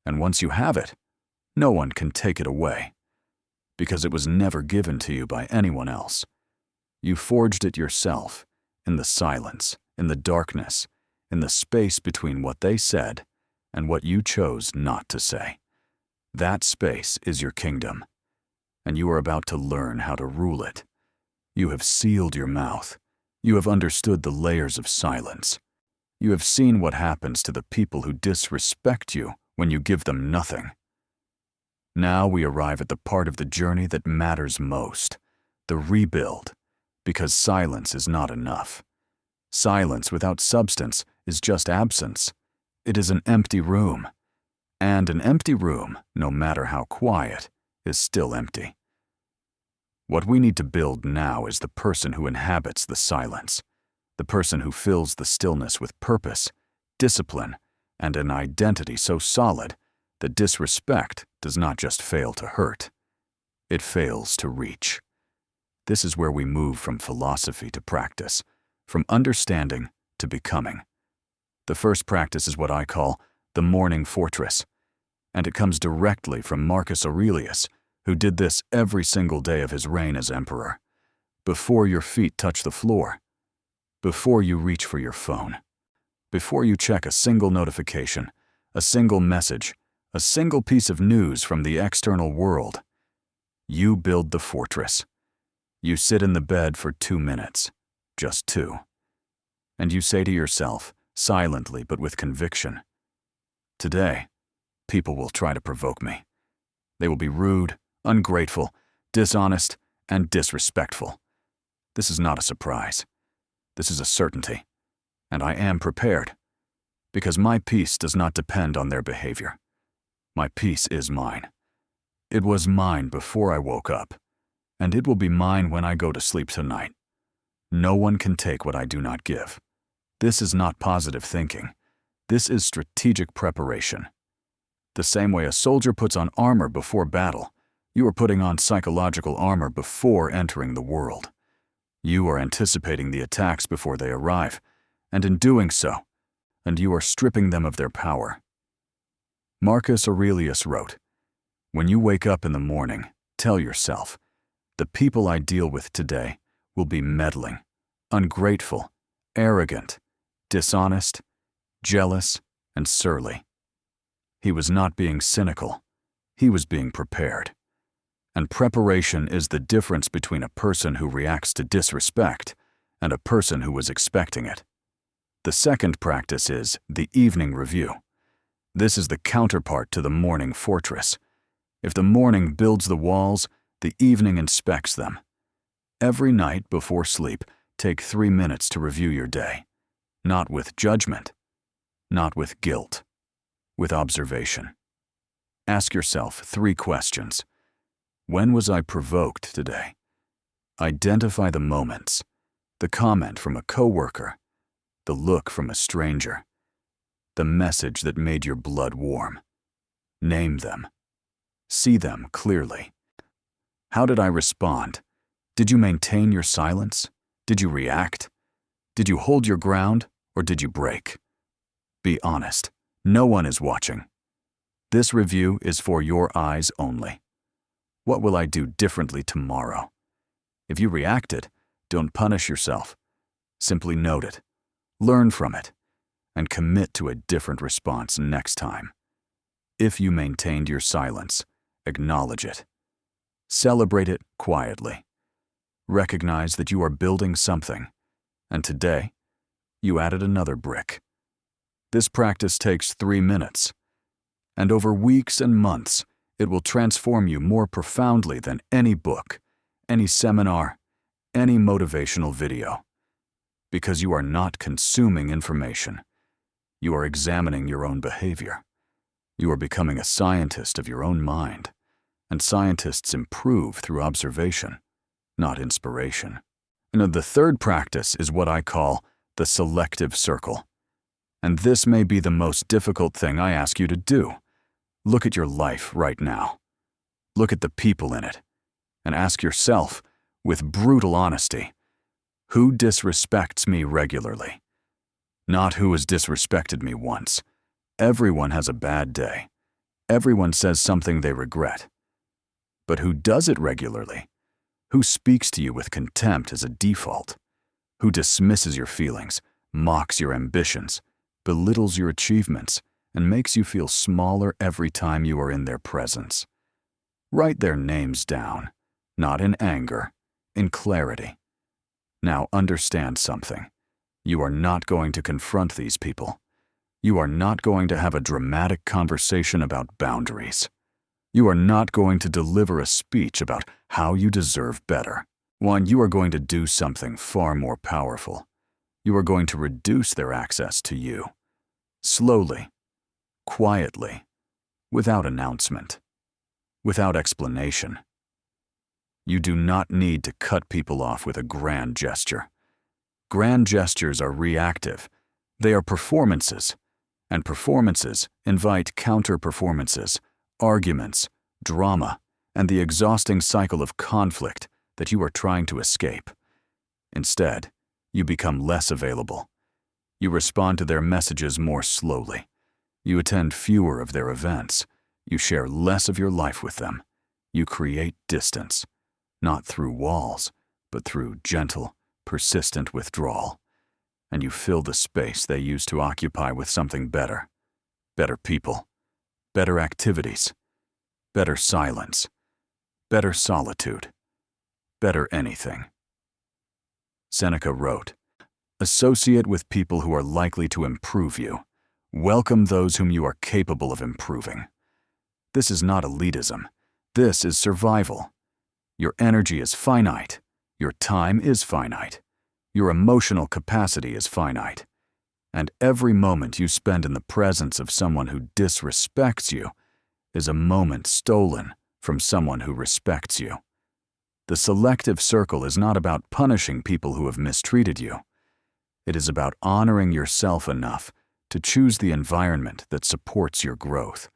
And once you have it, no one can take it away, because it was never given to you by anyone else. You forged it yourself, in the silence, in the darkness, in the space between what they said and what you chose not to say. That space is your kingdom, and you are about to learn how to rule it. You have sealed your mouth. You have understood the layers of silence. You have seen what happens to the people who disrespect you when you give them nothing. Now we arrive at the part of the journey that matters most, the rebuild, because silence is not enough. Silence without substance is just absence. It is an empty room. And an empty room, no matter how quiet, is still empty. What we need to build now is the person who inhabits the silence, the person who fills the stillness with purpose, discipline, and an identity so solid that disrespect does not just fail to hurt, it fails to reach. This is where we move from philosophy to practice, from understanding to becoming. The first practice is what I call the morning fortress, and it comes directly from Marcus Aurelius, who did this every single day of his reign as emperor. Before your feet touch the floor, before you reach for your phone, before you check a single notification, a single message, a single piece of news from the external world, you build the fortress. You sit in the bed for 2 minutes, just 2, and you say to yourself, silently but with conviction, today, people will try to provoke me. They will be rude, ungrateful, dishonest, and disrespectful. This is not a surprise. This is a certainty, and I am prepared, because my peace does not depend on their behavior. My peace is mine. It was mine before I woke up, and it will be mine when I go to sleep tonight. No one can take what I do not give. This is not positive thinking. This is strategic preparation. The same way a soldier puts on armor before battle, you are putting on psychological armor before entering the world. You are anticipating the attacks before they arrive, and in doing so, you are stripping them of their power. Marcus Aurelius wrote, "When you wake up in the morning, tell yourself, the people I deal with today will be meddling, ungrateful, arrogant, dishonest, jealous, and surly." He was not being cynical. He was being prepared. And preparation is the difference between a person who reacts to disrespect and a person who was expecting it. The second practice is the evening review. This is the counterpart to the morning fortress. If the morning builds the walls, the evening inspects them. Every night before sleep, take 3 minutes to review your day. Not with judgment, not with guilt, with observation. Ask yourself 3 questions. When was I provoked today? Identify the moments, the comment from a coworker, the look from a stranger, the message that made your blood warm. Name them. See them clearly. How did I respond? Did you maintain your silence? Did you react? Did you hold your ground, or did you break? Be honest. No one is watching. This review is for your eyes only. What will I do differently tomorrow? If you reacted, don't punish yourself. Simply note it, learn from it, and commit to a different response next time. If you maintained your silence, acknowledge it. Celebrate it quietly. Recognize that you are building something, and today, you added another brick. This practice takes 3 minutes, and over weeks and months, it will transform you more profoundly than any book, any seminar, any motivational video. Because you are not consuming information. You are examining your own behavior. You are becoming a scientist of your own mind, and scientists improve through observation, not inspiration. And the third practice is what I call the selective circle. And this may be the most difficult thing I ask you to do. Look at your life right now. Look at the people in it, and ask yourself, with brutal honesty, who disrespects me regularly? Not who has disrespected me once. Everyone has a bad day. Everyone says something they regret. But who does it regularly? Who speaks to you with contempt as a default? Who dismisses your feelings, mocks your ambitions, belittles your achievements, and makes you feel smaller every time you are in their presence? Write their names down, not in anger, in clarity. Now understand something. You are not going to confront these people. You are not going to have a dramatic conversation about boundaries. You are not going to deliver a speech about how you deserve better. One, you are going to do something far more powerful. You are going to reduce their access to you. Slowly, quietly, without announcement, without explanation. You do not need to cut people off with a grand gesture. Grand gestures are reactive. They are performances, and performances invite counter-performances, arguments, drama, and the exhausting cycle of conflict that you are trying to escape. Instead, you become less available. You respond to their messages more slowly. You attend fewer of their events. You share less of your life with them. You create distance, not through walls, but through gentle, persistent withdrawal. And you fill the space they used to occupy with something better. Better people, better activities, better silence, better solitude, better anything. Seneca wrote, "Associate with people who are likely to improve you. Welcome those whom you are capable of improving." This is not elitism. This is survival. Your energy is finite. Your time is finite. Your emotional capacity is finite. And every moment you spend in the presence of someone who disrespects you is a moment stolen from someone who respects you. The selective circle is not about punishing people who have mistreated you. It is about honoring yourself enough to choose the environment that supports your growth.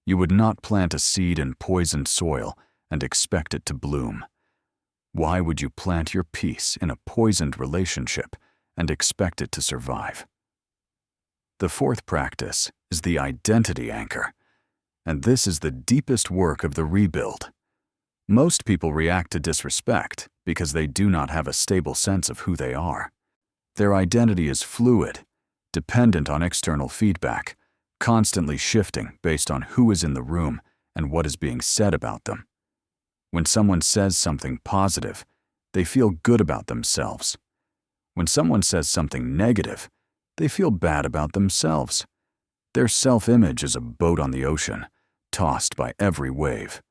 You would not plant a seed in poisoned soil and expect it to bloom. Why would you plant your peace in a poisoned relationship and expect it to survive? The fourth practice is the identity anchor, and this is the deepest work of the rebuild. Most people react to disrespect because they do not have a stable sense of who they are. Their identity is fluid, dependent on external feedback, constantly shifting based on who is in the room and what is being said about them. When someone says something positive, they feel good about themselves. When someone says something negative, they feel bad about themselves. Their self-image is a boat on the ocean, tossed by every wave.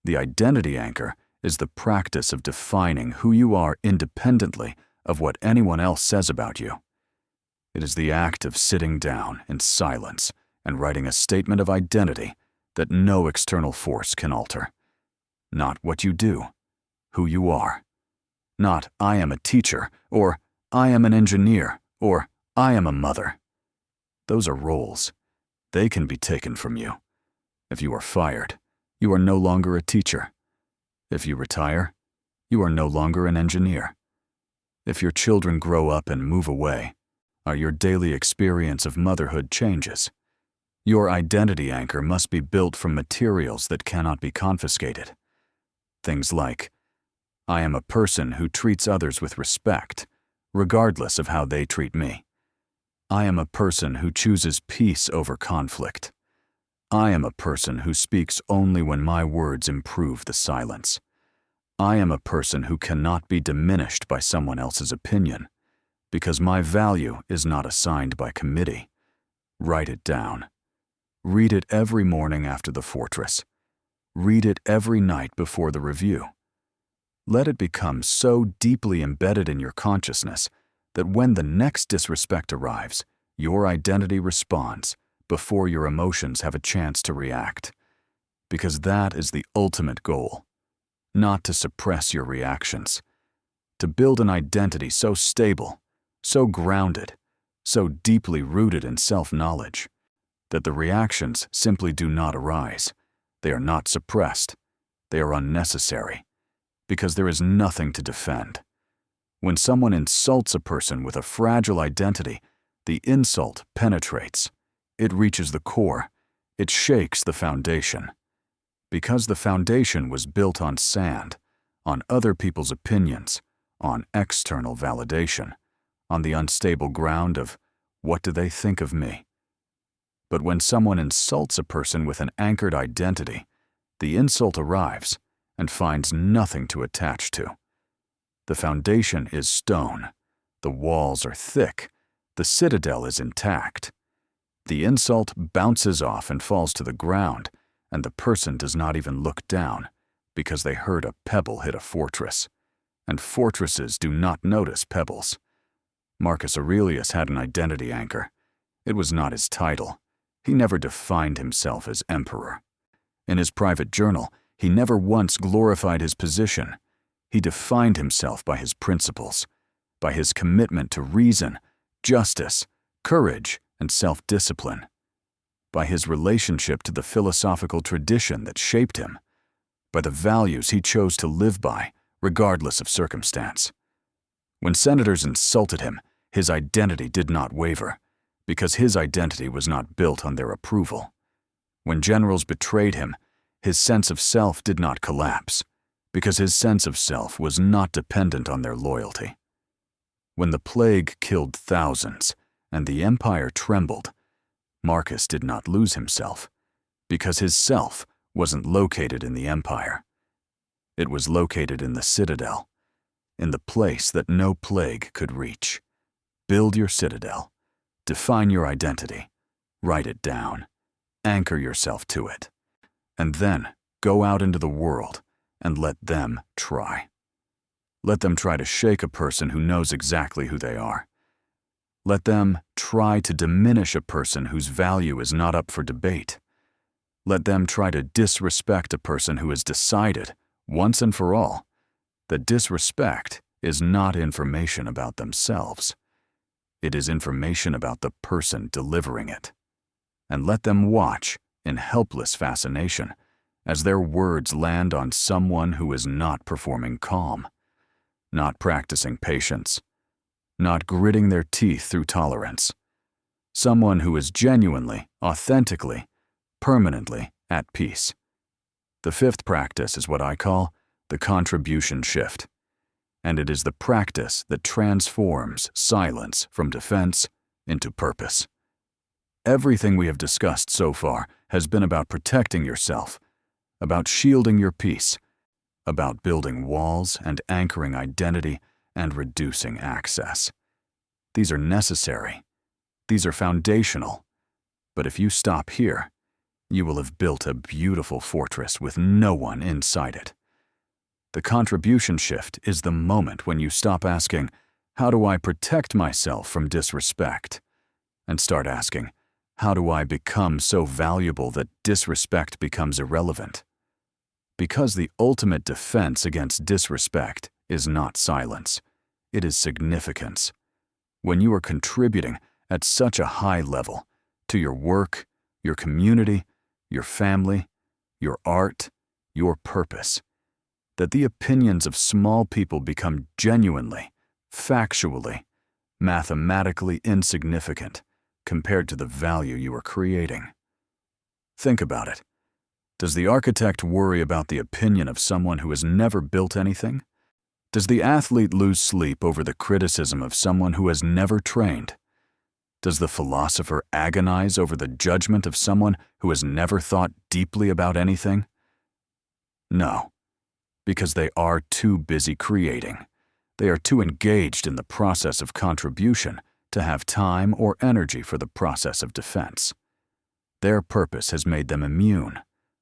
The identity anchor is the practice of defining who you are independently of what anyone else says about you. It is the act of sitting down in silence and writing a statement of identity that no external force can alter. Not what you do, who you are. Not I am a teacher, or I am an engineer, or I am a mother. Those are roles. They can be taken from you. If you are fired, you are no longer a teacher. If you retire, you are no longer an engineer. If your children grow up and move away, your daily experience of motherhood changes. Your identity anchor must be built from materials that cannot be confiscated. Things like, I am a person who treats others with respect, regardless of how they treat me. I am a person who chooses peace over conflict. I am a person who speaks only when my words improve the silence. I am a person who cannot be diminished by someone else's opinion, because my value is not assigned by committee. Write it down. Read it every morning after the fortress. Read it every night before the review. Let it become so deeply embedded in your consciousness that when the next disrespect arrives, your identity responds before your emotions have a chance to react. Because that is the ultimate goal. Not to suppress your reactions. To build an identity so stable, so grounded, so deeply rooted in self-knowledge, that the reactions simply do not arise. They are not suppressed. They are unnecessary, because there is nothing to defend. When someone insults a person with a fragile identity, the insult penetrates. It reaches the core. It shakes the foundation. Because the foundation was built on sand, on other people's opinions, on external validation, on the unstable ground of, what do they think of me? But when someone insults a person with an anchored identity, the insult arrives and finds nothing to attach to. The foundation is stone, the walls are thick, the citadel is intact. The insult bounces off and falls to the ground, and the person does not even look down, because they heard a pebble hit a fortress. And fortresses do not notice pebbles. Marcus Aurelius had an identity anchor. It was not his title. He never defined himself as emperor. In his private journal, he never once glorified his position. He defined himself by his principles, by his commitment to reason, justice, courage, and self-discipline, by his relationship to the philosophical tradition that shaped him, by the values he chose to live by, regardless of circumstance. When senators insulted him, his identity did not waver, because his identity was not built on their approval. When generals betrayed him, his sense of self did not collapse, because his sense of self was not dependent on their loyalty. When the plague killed thousands and the empire trembled, Marcus did not lose himself, because his self wasn't located in the empire. It was located in the citadel, in the place that no plague could reach. Build your citadel. Define your identity. Write it down. Anchor yourself to it. And then go out into the world and let them try. Let them try to shake a person who knows exactly who they are. Let them try to diminish a person whose value is not up for debate. Let them try to disrespect a person who has decided, once and for all, that disrespect is not information about themselves. It is information about the person delivering it. And let them watch, in helpless fascination, as their words land on someone who is not performing calm, not practicing patience, not gritting their teeth through tolerance. Someone who is genuinely, authentically, permanently at peace. The fifth practice is what I call the contribution shift, and it is the practice that transforms silence from defense into purpose. Everything we have discussed so far has been about protecting yourself, about shielding your peace, about building walls and anchoring identity and reducing access. These are necessary. These are foundational. But if you stop here, you will have built a beautiful fortress with no one inside it. The contribution shift is the moment when you stop asking, "How do I protect myself from disrespect?" and start asking, "How do I become so valuable that disrespect becomes irrelevant?" Because the ultimate defense against disrespect is not silence, it is significance. When you are contributing at such a high level to your work, your community, your family, your art, your purpose, that the opinions of small people become genuinely, factually, mathematically insignificant compared to the value you are creating. Think about it. Does the architect worry about the opinion of someone who has never built anything? Does the athlete lose sleep over the criticism of someone who has never trained? Does the philosopher agonize over the judgment of someone who has never thought deeply about anything? No, because they are too busy creating. They are too engaged in the process of contribution to have time or energy for the process of defense. Their purpose has made them immune,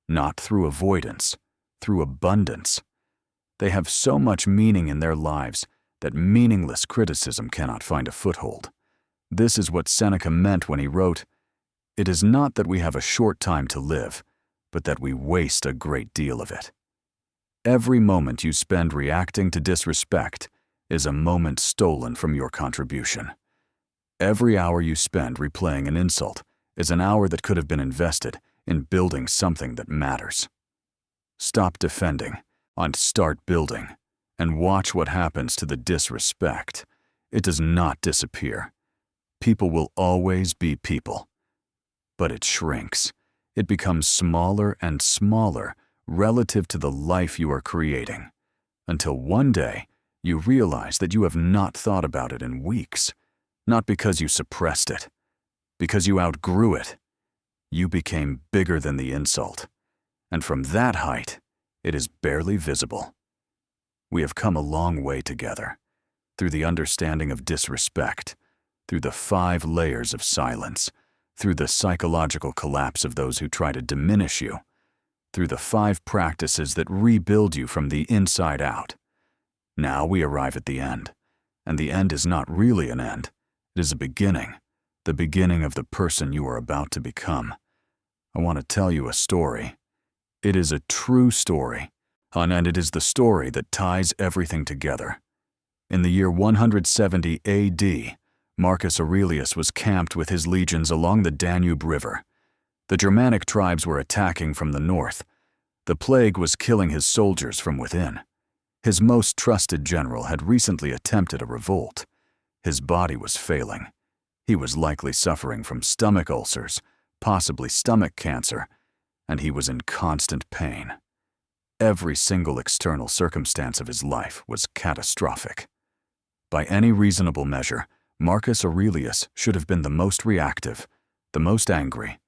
not through avoidance, through abundance. They have so much meaning in their lives that meaningless criticism cannot find a foothold. This is what Seneca meant when he wrote, "It is not that we have a short time to live, but that we waste a great deal of it." Every moment you spend reacting to disrespect is a moment stolen from your contribution. Every hour you spend replaying an insult is an hour that could have been invested in building something that matters. Stop defending and start building, and watch what happens to the disrespect. It does not disappear. People will always be people. But it shrinks. It becomes smaller and smaller relative to the life you are creating, until one day you realize that you have not thought about it in weeks, not because you suppressed it, because you outgrew it. You became bigger than the insult, and from that height, it is barely visible. We have come a long way together, through the understanding of disrespect, through the 5 layers of silence, through the psychological collapse of those who try to diminish you, through the 5 practices that rebuild you from the inside out. Now we arrive at the end, and the end is not really an end. It is a beginning, the beginning of the person you are about to become. I want to tell you a story. It is a true story, and it is the story that ties everything together. In the year 170 AD, Marcus Aurelius was camped with his legions along the Danube River. The Germanic tribes were attacking from the north. The plague was killing his soldiers from within. His most trusted general had recently attempted a revolt. His body was failing. He was likely suffering from stomach ulcers, possibly stomach cancer, and he was in constant pain. Every single external circumstance of his life was catastrophic. By any reasonable measure, Marcus Aurelius should have been the most reactive, the most angry,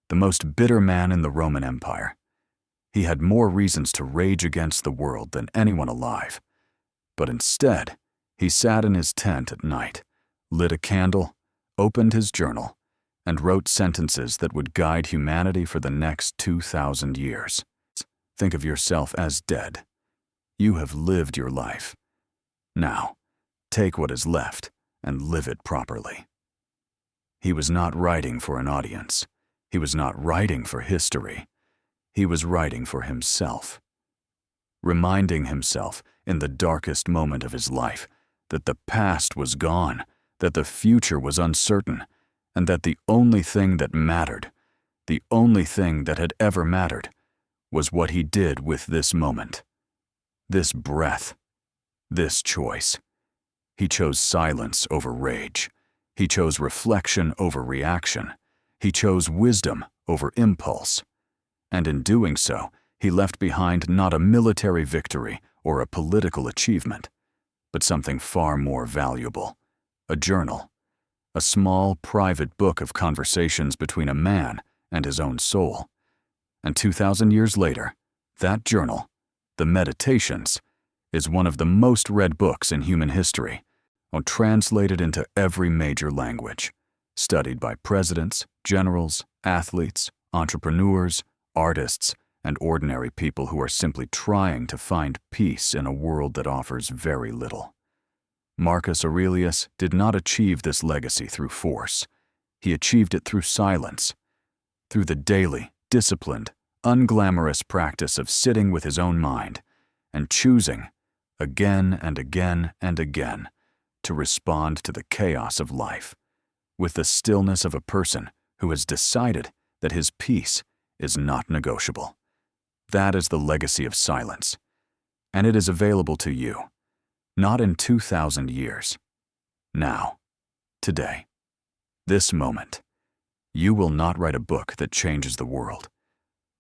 the most bitter man in the Roman Empire. He had more reasons to rage against the world than anyone alive. But instead, he sat in his tent at night, lit a candle, opened his journal, and wrote sentences that would guide humanity for the next 2,000 years. Think of yourself as dead. You have lived your life. Now, take what is left and live it properly. He was not writing for an audience. He was not writing for history. He was writing for himself, reminding himself in the darkest moment of his life that the past was gone, that the future was uncertain, and that the only thing that mattered, the only thing that had ever mattered, was what he did with this moment, this breath, this choice. He chose silence over rage. He chose reflection over reaction. He chose wisdom over impulse. And in doing so, he left behind not a military victory or a political achievement, but something far more valuable, a journal, a small, private book of conversations between a man and his own soul. And 2,000 years later, that journal, the Meditations, is one of the most read books in human history, translated into every major language, studied by presidents, generals, Athletes, entrepreneurs, artists, and ordinary people who are simply trying to find peace in a world that offers very little. Marcus Aurelius did not achieve this legacy through force. He achieved it through silence, through the daily, disciplined, unglamorous practice of sitting with his own mind and choosing, again and again and again, to respond to the chaos of life, with the stillness of a person who has decided that his peace is not negotiable. That is the legacy of silence, and it is available to you, not in 2,000 years. Now, today, this moment, you will not write a book that changes the world,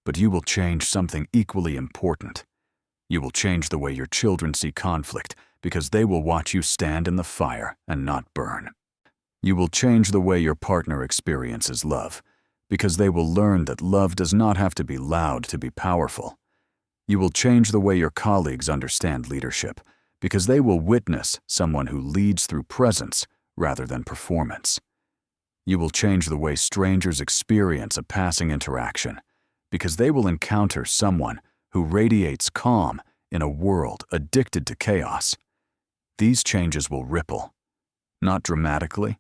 but you will change something equally important. You will change the way your children see conflict because they will watch you stand in the fire and not burn. You will change the way your partner experiences love because they will learn that love does not have to be loud to be powerful. You will change the way your colleagues understand leadership because they will witness someone who leads through presence rather than performance. You will change the way strangers experience a passing interaction because they will encounter someone who radiates calm in a world addicted to chaos. These changes will ripple, not dramatically,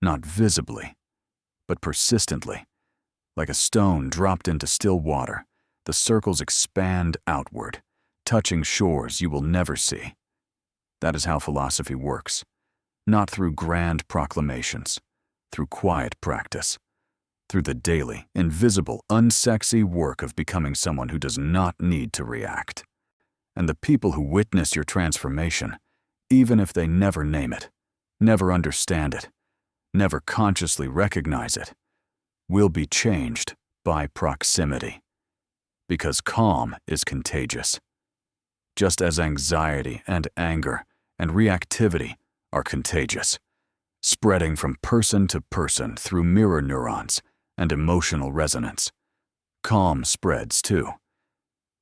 not visibly, but persistently. Like a stone dropped into still water, the circles expand outward, touching shores you will never see. That is how philosophy works, not through grand proclamations, through quiet practice, through the daily, invisible, unsexy work of becoming someone who does not need to react. And the people who witness your transformation, even if they never name it, never understand it, never consciously recognize it, will be changed by proximity. Because calm is contagious. Just as anxiety and anger and reactivity are contagious, spreading from person to person through mirror neurons and emotional resonance. Calm spreads too.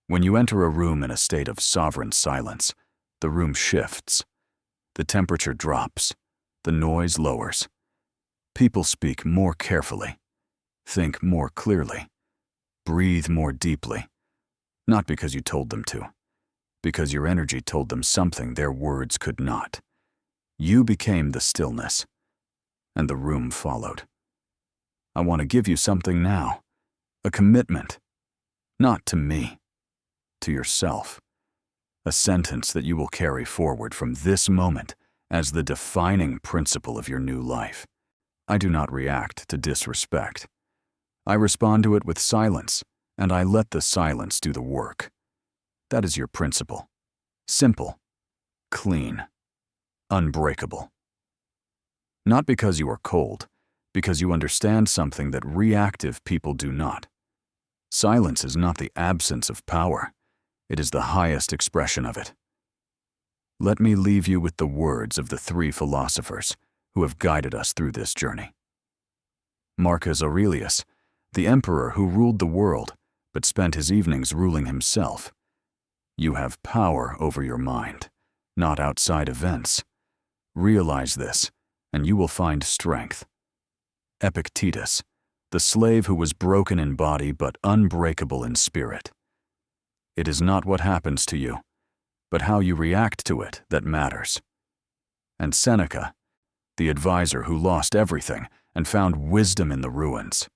When you enter a room in a state of sovereign silence, the room shifts. The temperature drops. The noise lowers. People speak more carefully, think more clearly, breathe more deeply, not because you told them to, because your energy told them something their words could not. You became the stillness, and the room followed. I want to give you something now, a commitment, not to me, to yourself, a sentence that you will carry forward from this moment as the defining principle of your new life. I do not react to disrespect. I respond to it with silence, and I let the silence do the work. That is your principle. Simple, clean, unbreakable. Not because you are cold, because you understand something that reactive people do not. Silence is not the absence of power. It is the highest expression of it. Let me leave you with the words of the three philosophers who have guided us through this journey. Marcus Aurelius, the emperor who ruled the world, but spent his evenings ruling himself. You have power over your mind, not outside events. Realize this, and you will find strength. Epictetus, the slave who was broken in body but unbreakable in spirit. It is not what happens to you, but how you react to it that matters. And Seneca, the advisor who lost everything and found wisdom in the ruins.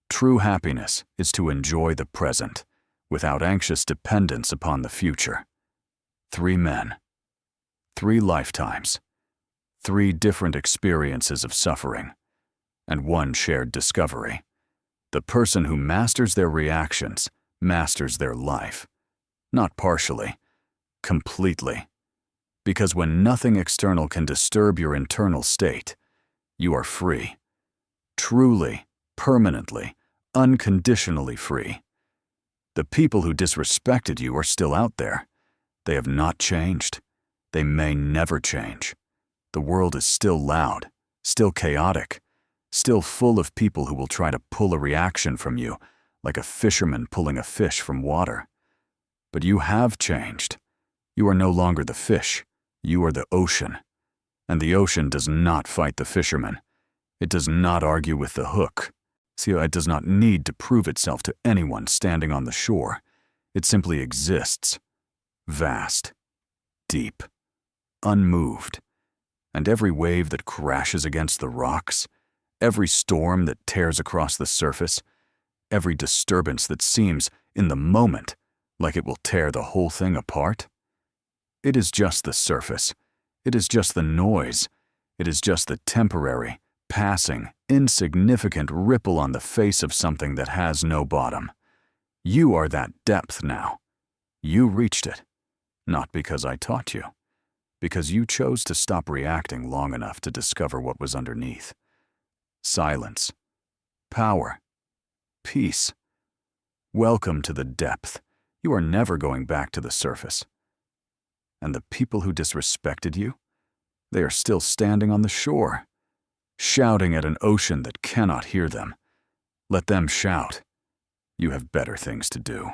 True happiness is to enjoy the present, without anxious dependence upon the future. 3 men, 3 lifetimes, 3 different experiences of suffering, and 1 shared discovery. The person who masters their reactions masters their life, not partially, completely. Because when nothing external can disturb your internal state, you are free. Truly, permanently, unconditionally free. The people who disrespected you are still out there. They have not changed. They may never change. The world is still loud, still chaotic, still full of people who will try to pull a reaction from you, like a fisherman pulling a fish from water. But you have changed. You are no longer the fish. You are the ocean. And the ocean does not fight the fisherman. It does not argue with the hook. See, it does not need to prove itself to anyone standing on the shore. It simply exists. Vast, deep, unmoved. And every wave that crashes against the rocks, every storm that tears across the surface, every disturbance that seems, in the moment, like it will tear the whole thing apart, it is just the surface. It is just the noise. It is just the temporary, passing, insignificant ripple on the face of something that has no bottom. You are that depth now. You reached it. Not because I taught you. Because you chose to stop reacting long enough to discover what was underneath. Silence. Power. Peace. Welcome to the depth. You are never going back to the surface. And the people who disrespected you, they are still standing on the shore, shouting at an ocean that cannot hear them. Let them shout. You have better things to do.